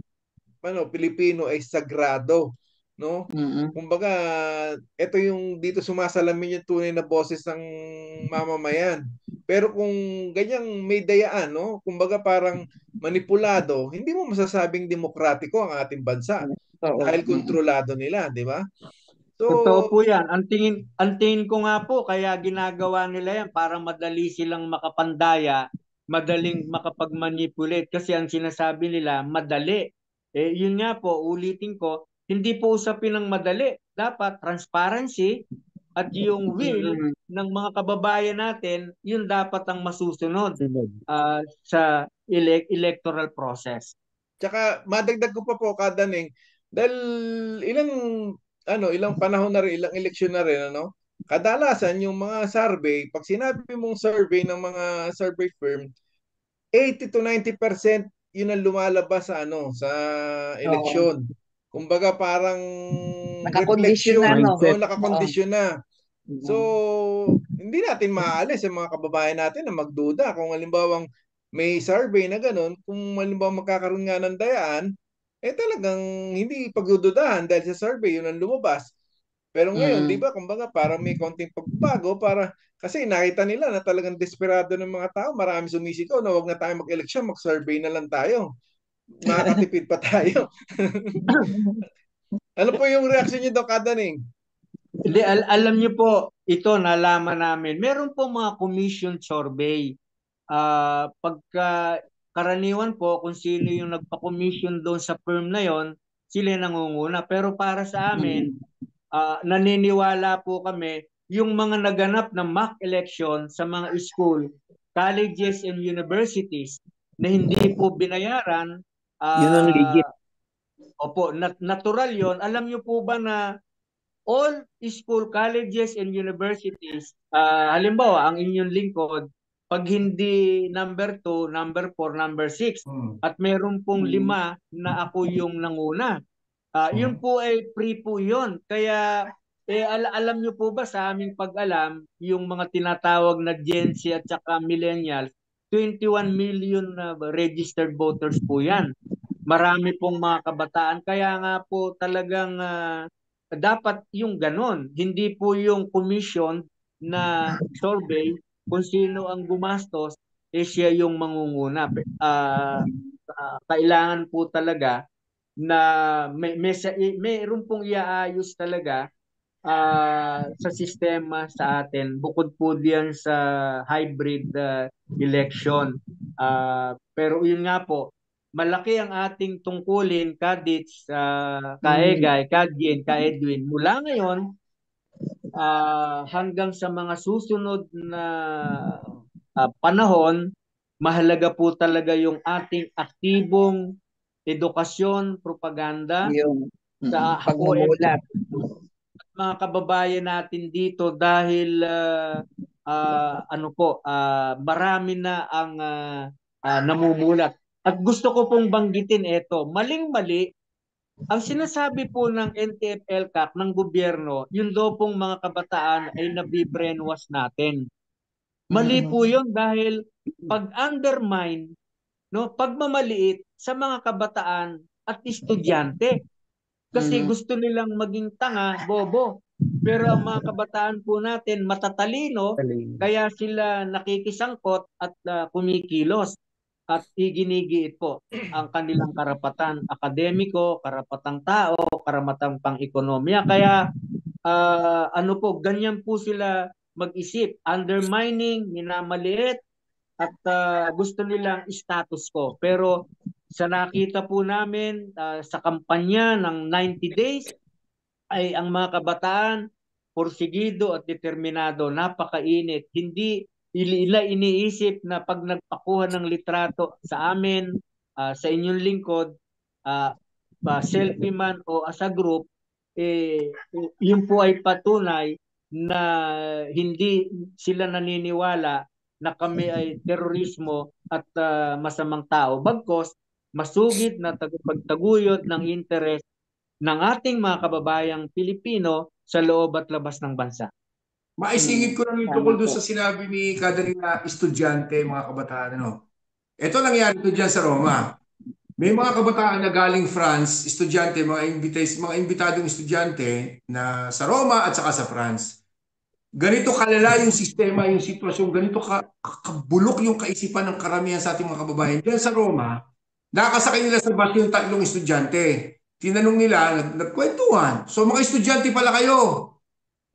Pilipino ay sagrado, no? Kumbaga, ito yung dito sumasalamin yung tunay na boses ng mamamayan. Pero kung ganyang may dayaan, no? Kumbaga parang manipulado, hindi mo masasabing demokratiko ang ating bansa dahil kontrolado nila, di ba? Totoo po yan. Ang tingin ko nga po, kaya ginagawa nila yan para madali silang makapandaya, madaling makapag-manipulate. Kasi ang sinasabi nila, madali. Yun nga po, ulitin ko, hindi po usapin ng madali. Dapat transparency at yung will ng mga kababayan natin, yun dapat ang masusunod sa electoral process. Tsaka madagdag ko pa po, Kadaning, dahil ilang panahon na rin, ilang eleksyon na rin, ano? Kadalasan yung mga survey, pag sinabi mong survey ng mga survey firm, 80 to 90% yun ang lumalabas sa sa eleksyon. Kumbaga parang nakakondisyon na, no? Nakakondisyon na. So, hindi natin maaalis ang mga kababayan natin na magduda kung halimbawang may survey na ganun, kung halimbawa magkakaroon nga ng dayaan, talagang hindi pagdududahan dahil sa survey yun ang lumabas. Pero ngayon, di ba, kumbaga parang may konting pagbabago kasi nakita nila na talagang desperado ng mga tao, marami sumisigaw na wag na tayo mag-eleksyon, mag-survey na lang tayo. Makakatipid pa tayo. Ano po yung reaction niyo, Doc Kadaning? Hindi, alam niyo po, ito nalaman namin. Meron po mga commission survey. Pagka karaniwan po kung sino yung nagpa-commission doon sa firm na yon, sila nangunguna. Pero para sa amin, naniniwala po kami yung mga naganap na mock election sa mga school, colleges and universities na hindi po binayaran. Yun ang legit. Opo, natural yon. Alam niyo po ba na all school, colleges and universities, halimbawa ang inyong lingkod, pag hindi number 2, number 4, number 6, at meron pong 5 na ako yung nanguna. Yun po ay free po yun. Kaya alam nyo po ba sa aming pag-alam, yung mga tinatawag na Gen Z at saka millennials, 21 million registered voters po yan. Marami pong mga kabataan. Kaya nga po talagang dapat yung ganon. Hindi po yung commission na survey kung sino ang gumastos, siya yung mangunguna. Kailangan po talaga na mayroon pong iaayos talaga sa sistema sa atin. Bukod po diyan sa hybrid election. Pero yun nga po, malaki ang ating tungkulin, Kadits, Kaegay, Kadjen, Kaedwin. Mula ngayon hanggang sa mga susunod na panahon, mahalaga po talaga yung ating aktibong edukasyon, propaganda, sa pagmumulat. mga kababayan natin dito dahil marami na ang namumulat. At gusto ko pong banggitin ito, maling-mali ang sinasabi po ng NTF-ELCAC ng gobyerno, yung daw pong mga kabataan ay nabi-brainwash natin. Mali po yun dahil pag-undermine, no, pagmamaliit sa mga kabataan at estudyante. Kasi gusto nilang maging tanga, bobo. Pero ang mga kabataan po natin matatalino, kaya sila nakikisangkot at kumikilos at iginigiit po ang kanilang karapatan akademiko, karapatang tao, karapatang pang-ekonomiya. Kaya ganyan po sila mag-isip, undermining, minamaliit, at gusto nilang status quo. Pero sa nakita po namin sa kampanya ng 90 days, ay ang mga kabataan, porsigido at determinado, napakainit. Hindi nila iniisip na pag nagpakuha ng litrato sa amin, sa inyong lingkod, selfie man o as a group, yun po ay patunay na hindi sila naniniwala na kami ay terorismo at masamang tao. Bagkos, masugid na pagtaguyod ng interes ng ating mga kababayang Pilipino sa loob at labas ng bansa. Maisingit ko lang yung tungkol doon sa sinabi ni Kadarina, estudyante, mga kabataan. Ito nangyari ito dyan sa Roma. May mga kabataan na galing France, estudyante, mga imbitadong estudyante na sa Roma at saka sa France. Ganito kalala yung sistema, yung sitwasyon, ganito kabulok yung kaisipan ng karamihan sa ating mga kababayan. Diyan sa Roma, nakasakay nila sa bus yung 3 estudyante. Tinanong nila, nagkwentuhan. So mga estudyante pala kayo.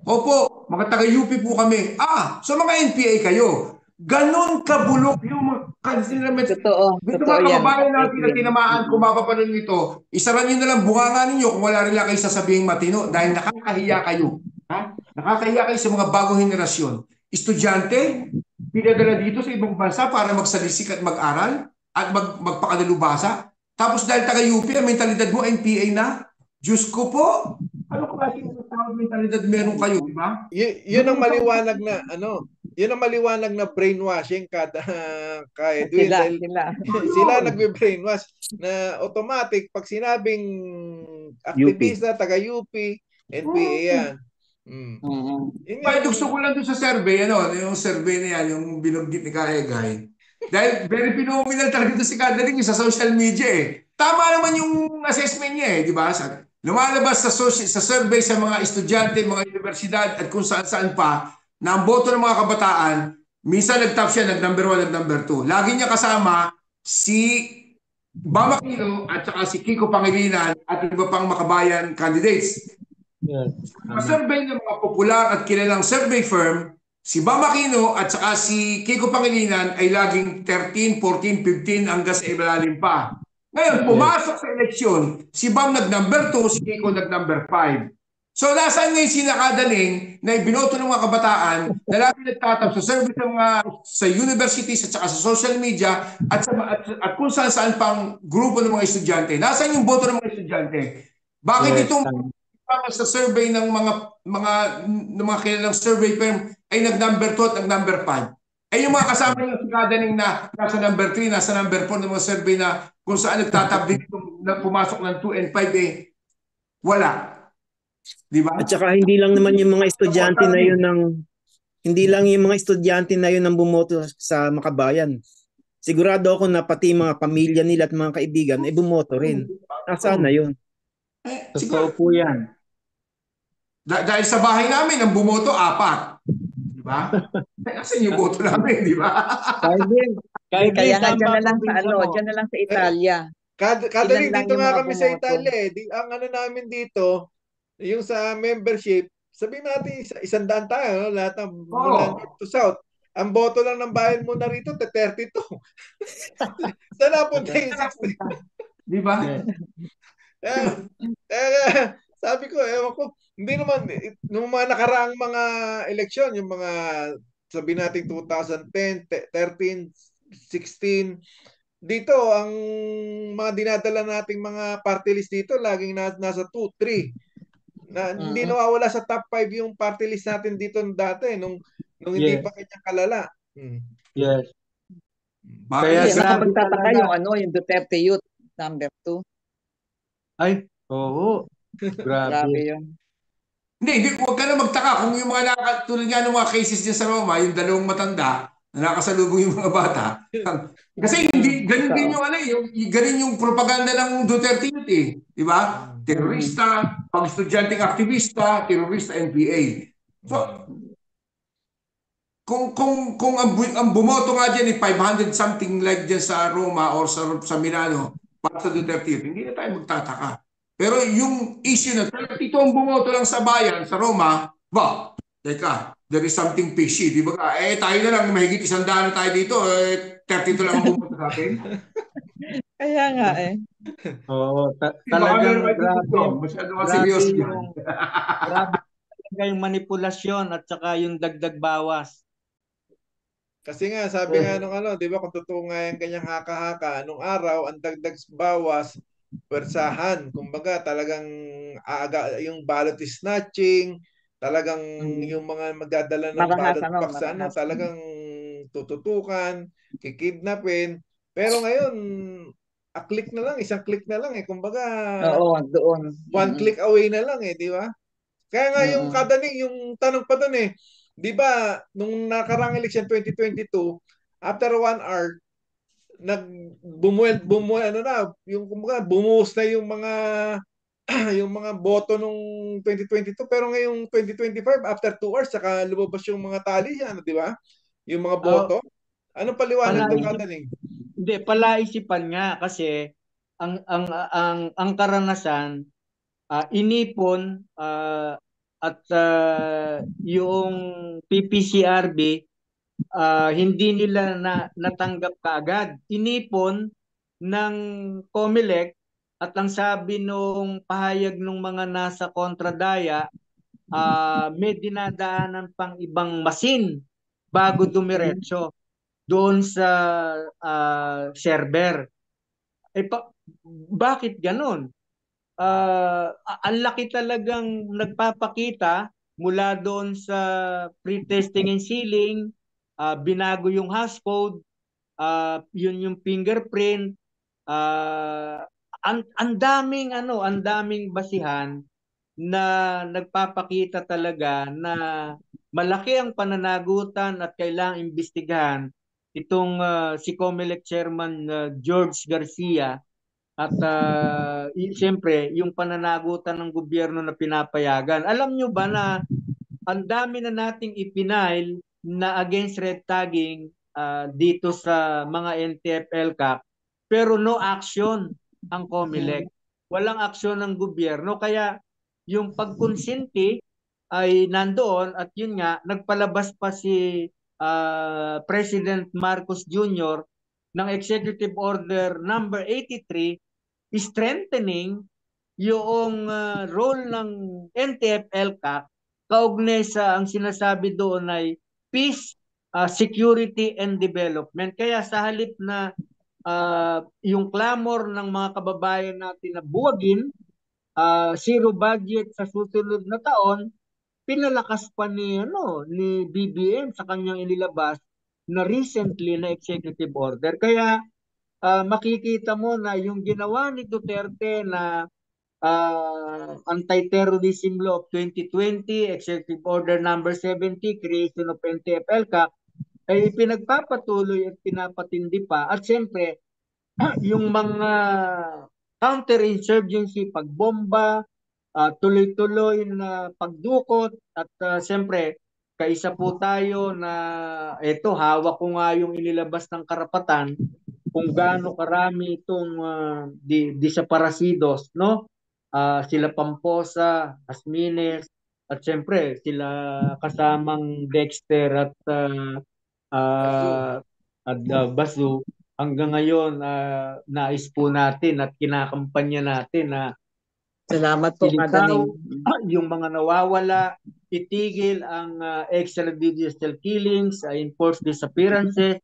Opo, mga taga-UP po kami. So mga NPA kayo. Ganon kabulok yung Totoo mga yan. kababayan natin na tinamaan, kung mapapanood nito, isaran nyo na lang bunganga ninyo kung wala rin lang kayo sasabihing matino dahil nakakahiya kayo. Nakakahiya kayo sa mga bagong henerasyon. Estudyante, pinadala dito sa ibang bansa para magsalisik at mag-aral at magpakadalubasa. Tapos dahil taga-UP, ang mentalidad mo NPA na, Diyos ko po, ano klaseng mentalidad meron kayo, di ba? Yun ang maliwanag na yun ang maliwanag na brainwashing ka Edwin. Sila nagbe-brainwash na automatic pag sinabing aktivista, taga-UP, NPA yan. Gusto ko lang doon sa survey, yung survey na yan, yung binanggit ni Kaegay. Dahil very phenomenal talaga ito si Kadaling sa social media Tama naman yung assessment niya di ba? Lumalabas sa survey sa mga estudyante, mga universidad at kung saan-saan pa na ang boto ng mga kabataan, minsan nag-top siya, nag-number 1 at number 2. Lagi niya kasama si Bam Aquino at saka si Kiko Pangilinan at iba pang makabayan candidates. Sa survey ng mga popular at kilalang survey firm, si Bam Aquino at saka si Kiko Pangilinan ay laging 13, 14, 15 hanggang sa ilalim pa. Ngayon, pumasok sa eleksyon, si Bam nag-number 2, si Kiko nag-number 5. So, nasaan ngayon si Kadaling na ibinoto ng mga kabataan na lagi nagtatap sa service ng mga sa universities at saka sa social media at kung saan-saan pang grupo ng mga estudyante. Nasaan yung boto ng mga estudyante? Bakit itong sa survey ng mga kilalang survey firm ay nag-number 2 at nag-number 5? Yung mga kasama niya si Kadaling na nasa number 3, nasa number 4 ng mga survey na kung saan nagtatap din na pumasok ng 2 and 5 wala. Diba? At saka hindi lang naman yung mga estudyante na yun ang bumoto sa Makabayan. Sigurado ako na pati mga pamilya nila at mga kaibigan ay bumoto rin. Nasaan na yun? Totoo po yan. Dahil sa bahay namin ang bumoto 4. Diba? Kasi yung boto namin, diba? Kaya nga dyan na lang sa Italia. Kadaling dito nga kami sa Italia ang namin dito, yung sa membership, sabihin natin 100 tayo, lahat ng mula north to south. Ang boto lang ng bayan mo na rito, 32. Saan napunta yung 60? Di ba? Sabi ko, ewan ko, hindi naman, nung mga nakaraang mga eleksyon, yung mga, sabihin natin 2010, 13, 16, dito, ang mga dinadala nating mga party list dito, laging nasa 2, 3. Na hindi Mm. nawawala sa top 5 yung party list natin dito dati nung hindi Yes, pa kanya kalala. yes. Bakit Kaya Hindi, isa? grabe nakapagtataka talaga. yung Duterte Youth number 2. Ay, oo. Grabe Grabe. yun. Hindi, huwag ka na magtaka kung yung mga tulad nga ng mga cases niya sa Roma, yung dalawang matanda na nakasalubong yung mga bata. Kasi hindi, ganun din yung ganun yung propaganda ng Duterte Youth eh. Di ba? Terorista, pag-estudyanteng aktivista, terorista, NPA. So, kung ang bumoto nga dyan 500 something like dyan sa Roma or sa Milano para sa Duterte Youth, hindi na tayo magtataka. Pero yung issue na 32 ang bumoto lang sa bayan, sa Roma, teka, there is something fishy. Di ba? Tayo na lang, mahigit 100 na tayo dito, 32 lang ang bumoto sa atin. Kaya nga Oo, Baka talagang meron kayo grabe. dito. Masyado ka Grabe seryoso yan. yung grabe talaga yung manipulasyon at saka yung dagdag bawas. Kasi nga, sabi nga nung di ba, kung totoo nga yung kanyang haka-haka, nung araw, ang dagdag bawas, pwersahan. Kumbaga, talagang yung ballot snatching, talagang yung mga magdadala ng marahas, ballot box, marahas. talagang tututukan, kikidnapin. Pero ngayon, isang click na lang eh. Kumbaga, Oo, doon. one click away na lang eh, di ba? Kaya nga yung yung tanong pa doon eh, di ba, nung nakarang election 2022, after 1 hour, kumbaga, bumuhos na yung mga yung mga boto nung 2022, pero ngayong 2025, after 2 hours, saka lumabas yung mga tali yan, di ba? Yung mga boto. Anong paliwanag doon, Kadaning? Hindi, palaisipan nga kasi ang karanasan inipon at yung PPCRB hindi nila natanggap kaagad. Inipon ng COMELEC at ang sabi nung pahayag ng mga nasa kontradaya, may dinadaanan pang ibang masin bago dumiretso doon sa server. Bakit ganun? Ang laki talagang nagpapakita mula doon sa pre-testing and sealing, binago yung hashcode, yun yung fingerprint, ang daming basihan na nagpapakita talaga na malaki ang pananagutan at kailangang imbestigahan itong si COMELEC Chairman George Garcia at siyempre yung pananagutan ng gobyerno na pinapayagan. Alam nyo ba na ang dami na nating ipinail na against red tagging dito sa mga NTF-ELCAC pero no action ang COMELEC. Walang aksyon ng gobyerno kaya yung pagkonsinti ay nandoon at yun nga nagpalabas pa si President Marcos Jr. ng Executive Order number 83 strengthening yung role ng NTF-ELCAC kaugnay sa ang sinasabi doon ay peace, security, and development. Kaya sa halip na yung clamor ng mga kababayan natin na buwagin, zero budget sa susunod na taon, pinalakas pa ni BBM sa kanyang inilabas na recently na executive order. Kaya makikita mo na yung ginawa ni Duterte na Anti-Terrorism Law of 2020, Executive Order number 70, creation of NTF-ELCAC, ay pinagpapatuloy at pinapatindi pa. At siyempre, yung mga counterinsurgency, pagbomba, tuloy-tuloy na pagdukot at siyempre, kaisa po tayo na ito, hawak ko nga yung inilabas ng karapatan kung gaano karami itong desaparecidos, no? Sila Pamposa, Asmines, at siyempre sila kasamang Dexter at Basu. Hanggang ngayon, nais po natin at kinakampanya natin na Salamat po, silitaw Kadaning. yung mga nawawala, itigil ang extrajudicial killings, enforce disappearances,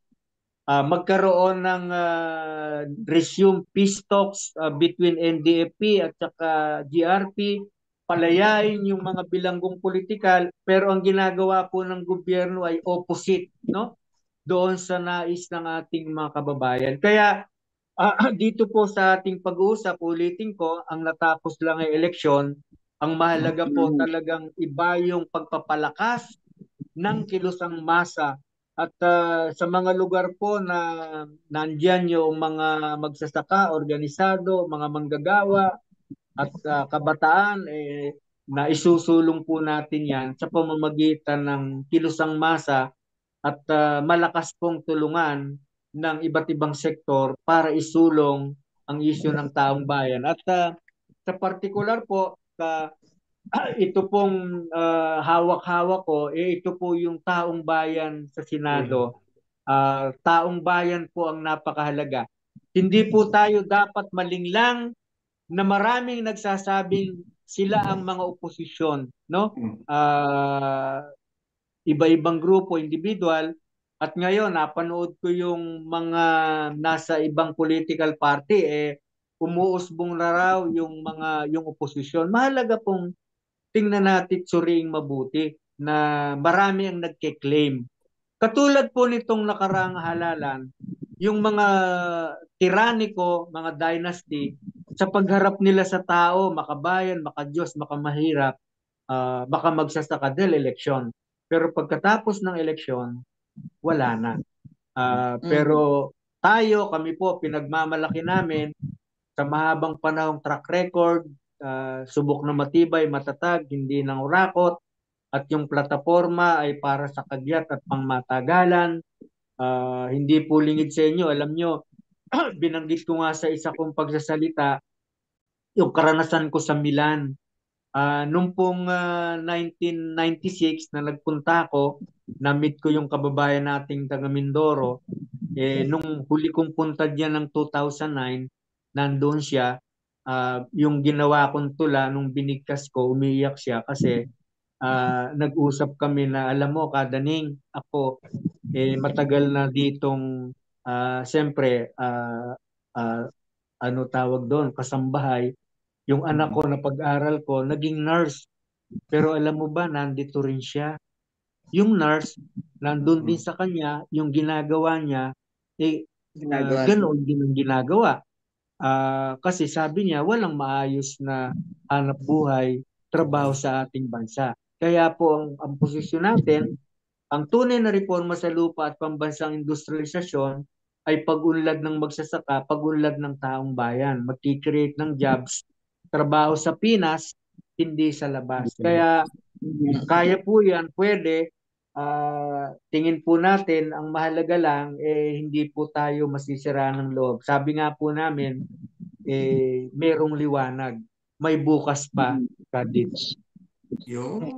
magkaroon ng resume peace talks between NDFP at saka GRP palayain yung mga bilanggong politikal, pero ang ginagawa po ng gobyerno ay opposite, no? Doon sa nais ng ating mga kababayan. Kaya dito po sa ating pag-uusap, ulitin ko, ang natapos lang ay eleksyon, ang mahalaga po talagang iba yung pagpapalakas ng kilusang masa. At sa mga lugar po na nandyan yung mga magsasaka, organisado, mga manggagawa at kabataan, na isusulong po natin yan sa pamamagitan ng kilusang masa at malakas pong tulungan ng iba't ibang sektor para isulong ang isyu ng taong bayan. At sa partikular po, ito pong hawak-hawak ko, ito po yung taong bayan sa Senado. Taong bayan po ang napakahalaga. Hindi po tayo dapat malinglang na maraming nagsasabing sila ang mga oposisyon, no? Iba-ibang grupo, individual, at ngayon napanood ko yung mga nasa ibang political party, umuusbong na raw yung oposisyon. Mahalaga pong tingnan natin, suriing mabuti na marami ang nagke-claim. Katulad po nitong nakaraang halalan, yung mga tiraniko, mga dynasty, sa pagharap nila sa tao, makabayan, makadiyos, makamahirap, baka magsasaka dahil eleksyon. Pero pagkatapos ng eleksyon, wala na. Pero tayo, kami po, pinagmamalaki namin sa mahabang panahong track record, subok na matibay, matatag, hindi nang urakot, at yung plataforma ay para sa kagyat at pangmatagalan. Hindi po lingid sa inyo. Alam nyo, binanggit ko nga sa isa kong pagsasalita, yung karanasan ko sa Milan. Nung pong 1996 na nagpunta ako, na-meet ko yung kababayan nating taga Mindoro. Nung huli kong punta diyan ng 2009, nandoon siya. Yung ginawa kong tula, nung binigkas ko, umiiyak siya kasi nag-usap kami na, alam mo, Kadaning, ako, matagal na ditong, siyempre, ano tawag doon, kasambahay. Yung anak ko na pag-aral ko, naging nurse. Pero alam mo ba, nandito rin siya. Yung nurse, nandun din sa kanya, yung ginagawa niya, ganoon din ang ginagawa. Kasi sabi niya, walang maayos na hanap buhay, trabaho sa ating bansa. Kaya po ang posisyon natin, ang tunay na reforma sa lupa at pambansang industrialisasyon ay pag-unlad ng magsasaka, pag-unlad ng taong bayan, mag-create ng jobs, trabaho sa Pinas, hindi sa labas. Kaya kaya po yan, pwede. Tingin po natin, ang mahalaga lang, hindi po tayo masisira ng loob. Sabi nga po namin, merong liwanag. May bukas pa, Kadits. Yun.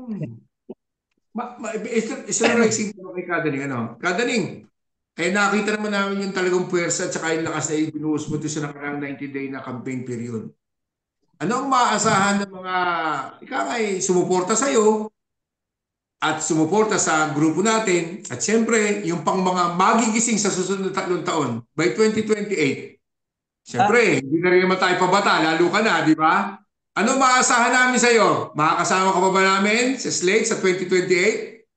Isa lang naisip ko kay Kadaning. Kadaning, nakita naman namin yung talagang puwersa at saka yung lakas na ibinuhos mo sa nakarang 90-day na campaign period. Ano ang maaasahan ng mga sumuporta sa'yo at sumuporta sa grupo natin at siyempre yung pang mga magigising sa susunod na 3 taon by 2028? Siyempre, hindi na rin naman tayo pabata, lalo ka na, di ba? Ano maaasahan namin sa'yo? Makakasama ka pa ba namin sa slate sa 2028?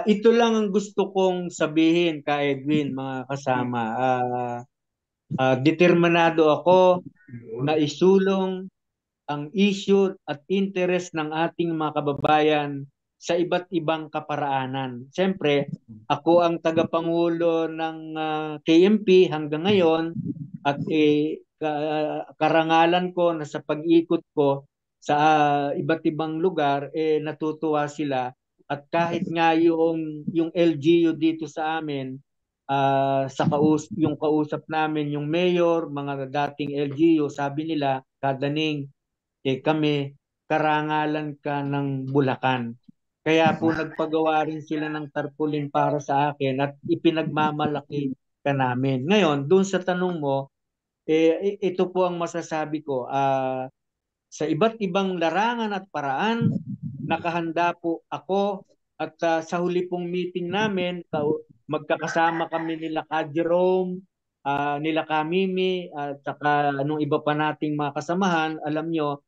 Ito lang ang gusto kong sabihin ka Edwin, mga kasama. Determinado ako na isulong ang issue at interest ng ating mga kababayan sa iba't ibang kaparaanan. Siyempre, ako ang tagapangulo ng KMP hanggang ngayon at karangalan ko na sa pag-ikot ko sa iba't ibang lugar, natutuwa sila. At kahit nga yung LGU dito sa amin, yung kausap namin, yung mayor, mga dating LGU, sabi nila, Kadaning, kami, karangalan ka ng Bulacan. Kaya po nagpagawa rin sila ng tarpaulin para sa akin at ipinagmamalaki ka namin. Ngayon, dun sa tanong mo, ito po ang masasabi ko. Sa iba't ibang larangan at paraan, nakahanda po ako at sa huli pong meeting namin, magkakasama kami nila Ka Jerome, nila Ka Mimi, at saka anong iba pa nating mga kasamahan. Alam nyo,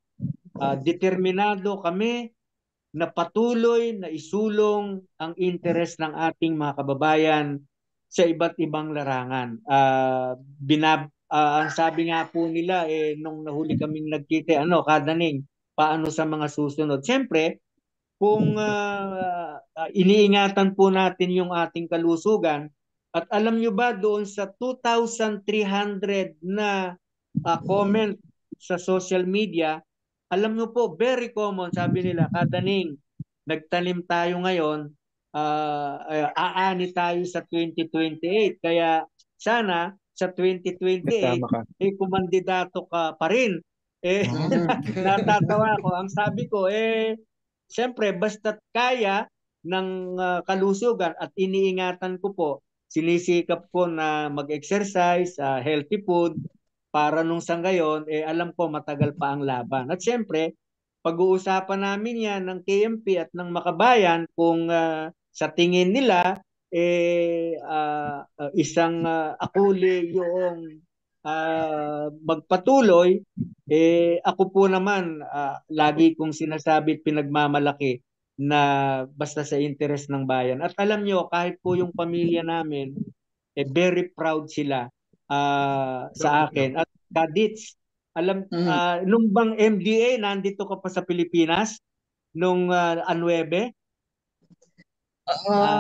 determinado kami na patuloy na isulong ang interes ng ating mga kababayan sa iba't ibang larangan. Ang sabi nga po nila, nung nahuli kaming nagkita, Kadaning, paano sa mga susunod? Siyempre, kung iniingatan po natin yung ating kalusugan, at alam nyo ba doon sa 2,300 na comment sa social media, alam nyo po, very common, sabi nila, Kadaning, nagtanim tayo ngayon, aani tayo sa 2028. Kaya sana sa 2028, Tama ka. kumandidato ka pa rin. Natatawa ko. Ang sabi ko, siyempre, basta't kaya ng kalusugan at iniingatan ko po, sinisikap ko na mag-exercise, healthy food, para nung sa ngayon, alam ko matagal pa ang laban. At siyempre, pag-uusapan namin yan ng KMP at ng Makabayan kung sa tingin nila, isang akuli yung magpatuloy, ako po naman, lagi kong sinasabi at pinagmamalaki na basta sa interes ng bayan. At alam nyo, kahit po yung pamilya namin, very proud sila sa akin. At Kadits, nung bang MDA, nandito ka pa sa Pilipinas? Nung 9?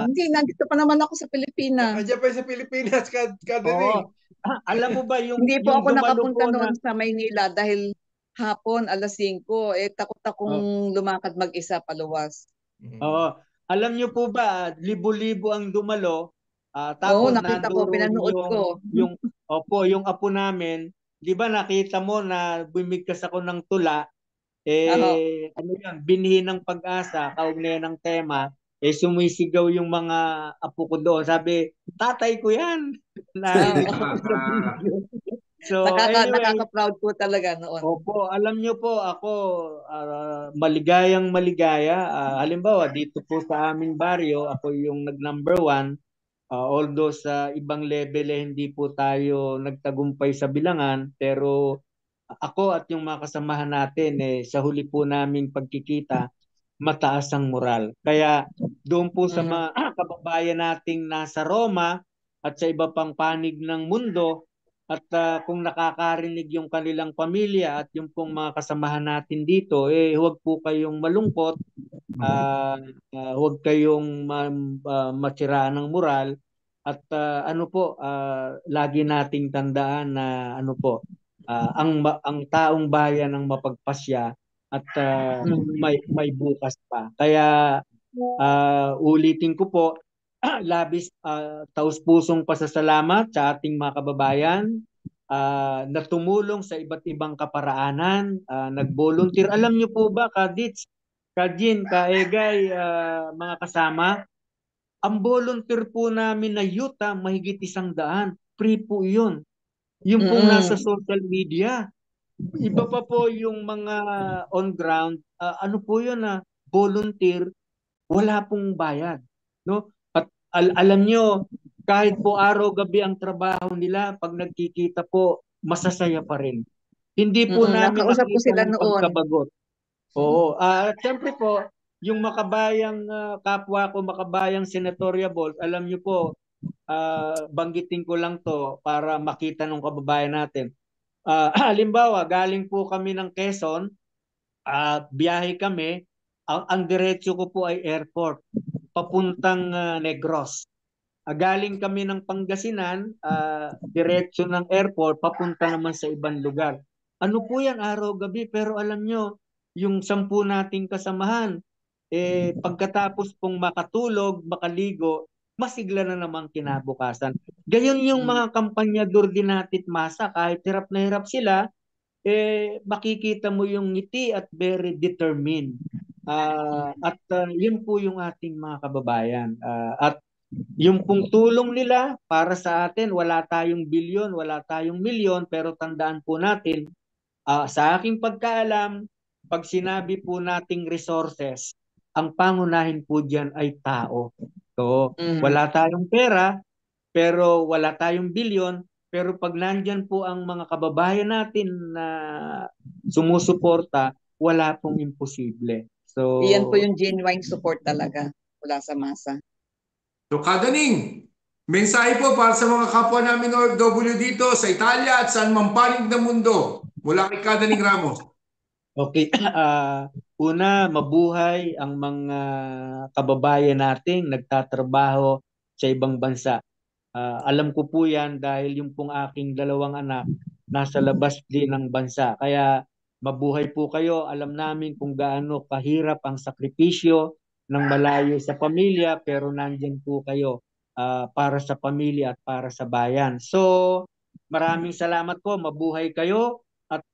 Hindi, nandito pa naman ako sa Pilipinas. Andiyan pa sa Pilipinas, Kadaning. Alam mo ba yung Hindi po yung ako nakapunta dumalo po noon sa Maynila dahil hapon, alas 5, takot akong lumakad mag-isa paluwas. Alam niyo po ba, libo-libo ang dumalo. Oo, Tapos nakita ko, nandoon pinanood ko. yung apo namin, di ba nakita mo na bumigkas ako ng tula, ano yan, binhi ng pag-asa, kaugnay ng tema, sumisigaw yung mga apo ko doon. Sabi, tatay ko yan. So, anyway, Nakaka-proud po talaga noon. opo, alam niyo po, ako maligayang maligaya. Halimbawa, dito po sa aming baryo, ako yung nag-number 1. Although sa ibang level hindi po tayo nagtagumpay sa bilangan, pero ako at yung mga kasamahan natin, sa huli po naming pagkikita, mataas ang moral. Kaya doon po sa mga kababayan nating nasa Roma at sa iba pang panig ng mundo, at kung nakakarinig yung kanilang pamilya at yung pong mga kasamahan natin dito, huwag po kayong malungkot, huwag kayong masiraan ng moral, at lagi nating tandaan na ang taong bayan ang mapagpasya at may bukas pa. Kaya ulitin ko po, labis taus-pusong pasasalamat sa ating mga kababayan na tumulong sa iba't ibang kaparaanan, nag-volunteer. Alam niyo po ba, Kadits, Kajin, Kaegay, mga kasama, ang volunteer po namin na yuta, mahigit 100. Free po yun. Yung pong nasa social media. Iba pa po yung mga on ground, yun volunteer, wala pong bayad. No? At alam nyo, kahit po araw-gabi ang trabaho nila, pag nagkikita po, masasaya pa rin. Hindi po namin nakausap ko sila nakita ng noon. pagkabagot. Oo. Siyempre po, yung makabayang kapwa ko, makabayang senatoriable, alam nyo po, banggitin ko lang to para makita ng kababayan natin. Halimbawa, galing po kami ng Quezon, biyahe kami, ang diretso ko po ay airport, papuntang Negros. Galing kami ng Pangasinan, diretso ng airport, papunta naman sa ibang lugar. Ano po yan, araw-gabi, pero alam nyo, yung 10 nating kasamahan, pagkatapos pong makatulog, makaligo, masigla na naman kinabukasan. Gayon yung mga kampanyador din natin masa, kahit hirap na hirap sila, makikita mo yung ngiti at very determined. At yun po yung ating mga kababayan. At yung pong tulong nila para sa atin, wala tayong bilyon, wala tayong milyon, pero tandaan po natin, sa aking pagkaalam, pag sinabi po nating resources, ang pangunahin po dyan ay tao. So, wala tayong pera, pero wala tayong bilyon, pero pag nandyan po ang mga kababayan natin na sumusuporta, wala pong imposible. So, Iyan po yung genuine support talaga mula sa masa. So Kadaning, mensahe po para sa mga kapwa namin OFW dito sa Italia at saan man panig ng mundo mula kay Kadaning Ramos. okay. Una, mabuhay ang mga kababayan nating nagtatrabaho sa ibang bansa. Alam ko po yan dahil yung pong aking dalawang anak nasa labas din ng bansa. Kaya mabuhay po kayo. Alam namin kung gaano kahirap ang sakripisyo ng malayo sa pamilya, pero nandyan po kayo para sa pamilya at para sa bayan. So, maraming salamat po. Mabuhay kayo. At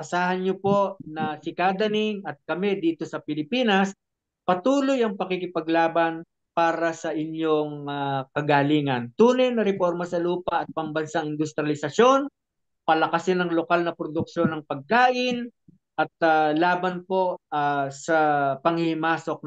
asahan nyo po na si Kadaning at kami dito sa Pilipinas, patuloy ang pakikipaglaban para sa inyong kagalingan. Tunay na reforma sa lupa at pambansang industrialisasyon, palakasin ang lokal na produksyon ng pagkain, at laban po sa panghihimasok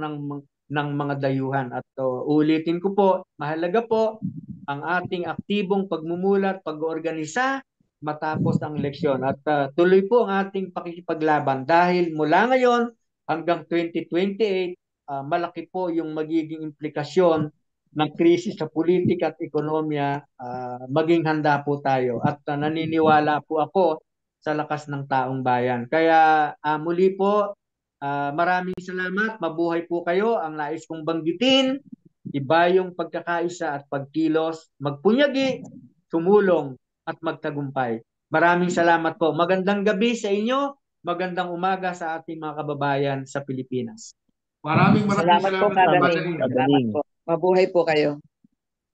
ng mga dayuhan. At ulitin ko po, mahalaga po ang ating aktibong pagmumulat, pag-oorganisa matapos ang eleksyon. At tuloy po ang ating pakikipaglaban dahil mula ngayon hanggang 2028, malaki po yung magiging implikasyon ng krisis sa politika at ekonomiya. Maging handa po tayo at naniniwala po ako sa lakas ng taong bayan. Kaya muli po, maraming salamat. Mabuhay po kayo. Ang nais kong banggitin, iba yung pagkakaisa at pagkilos, magpunyagi, tumulong at magtagumpay. Maraming salamat po. Magandang gabi sa inyo. Magandang umaga sa ating mga kababayan sa Pilipinas. Maraming Salamat po, salamat, Kadaning. Kadaning. Salamat po. Mabuhay po kayo.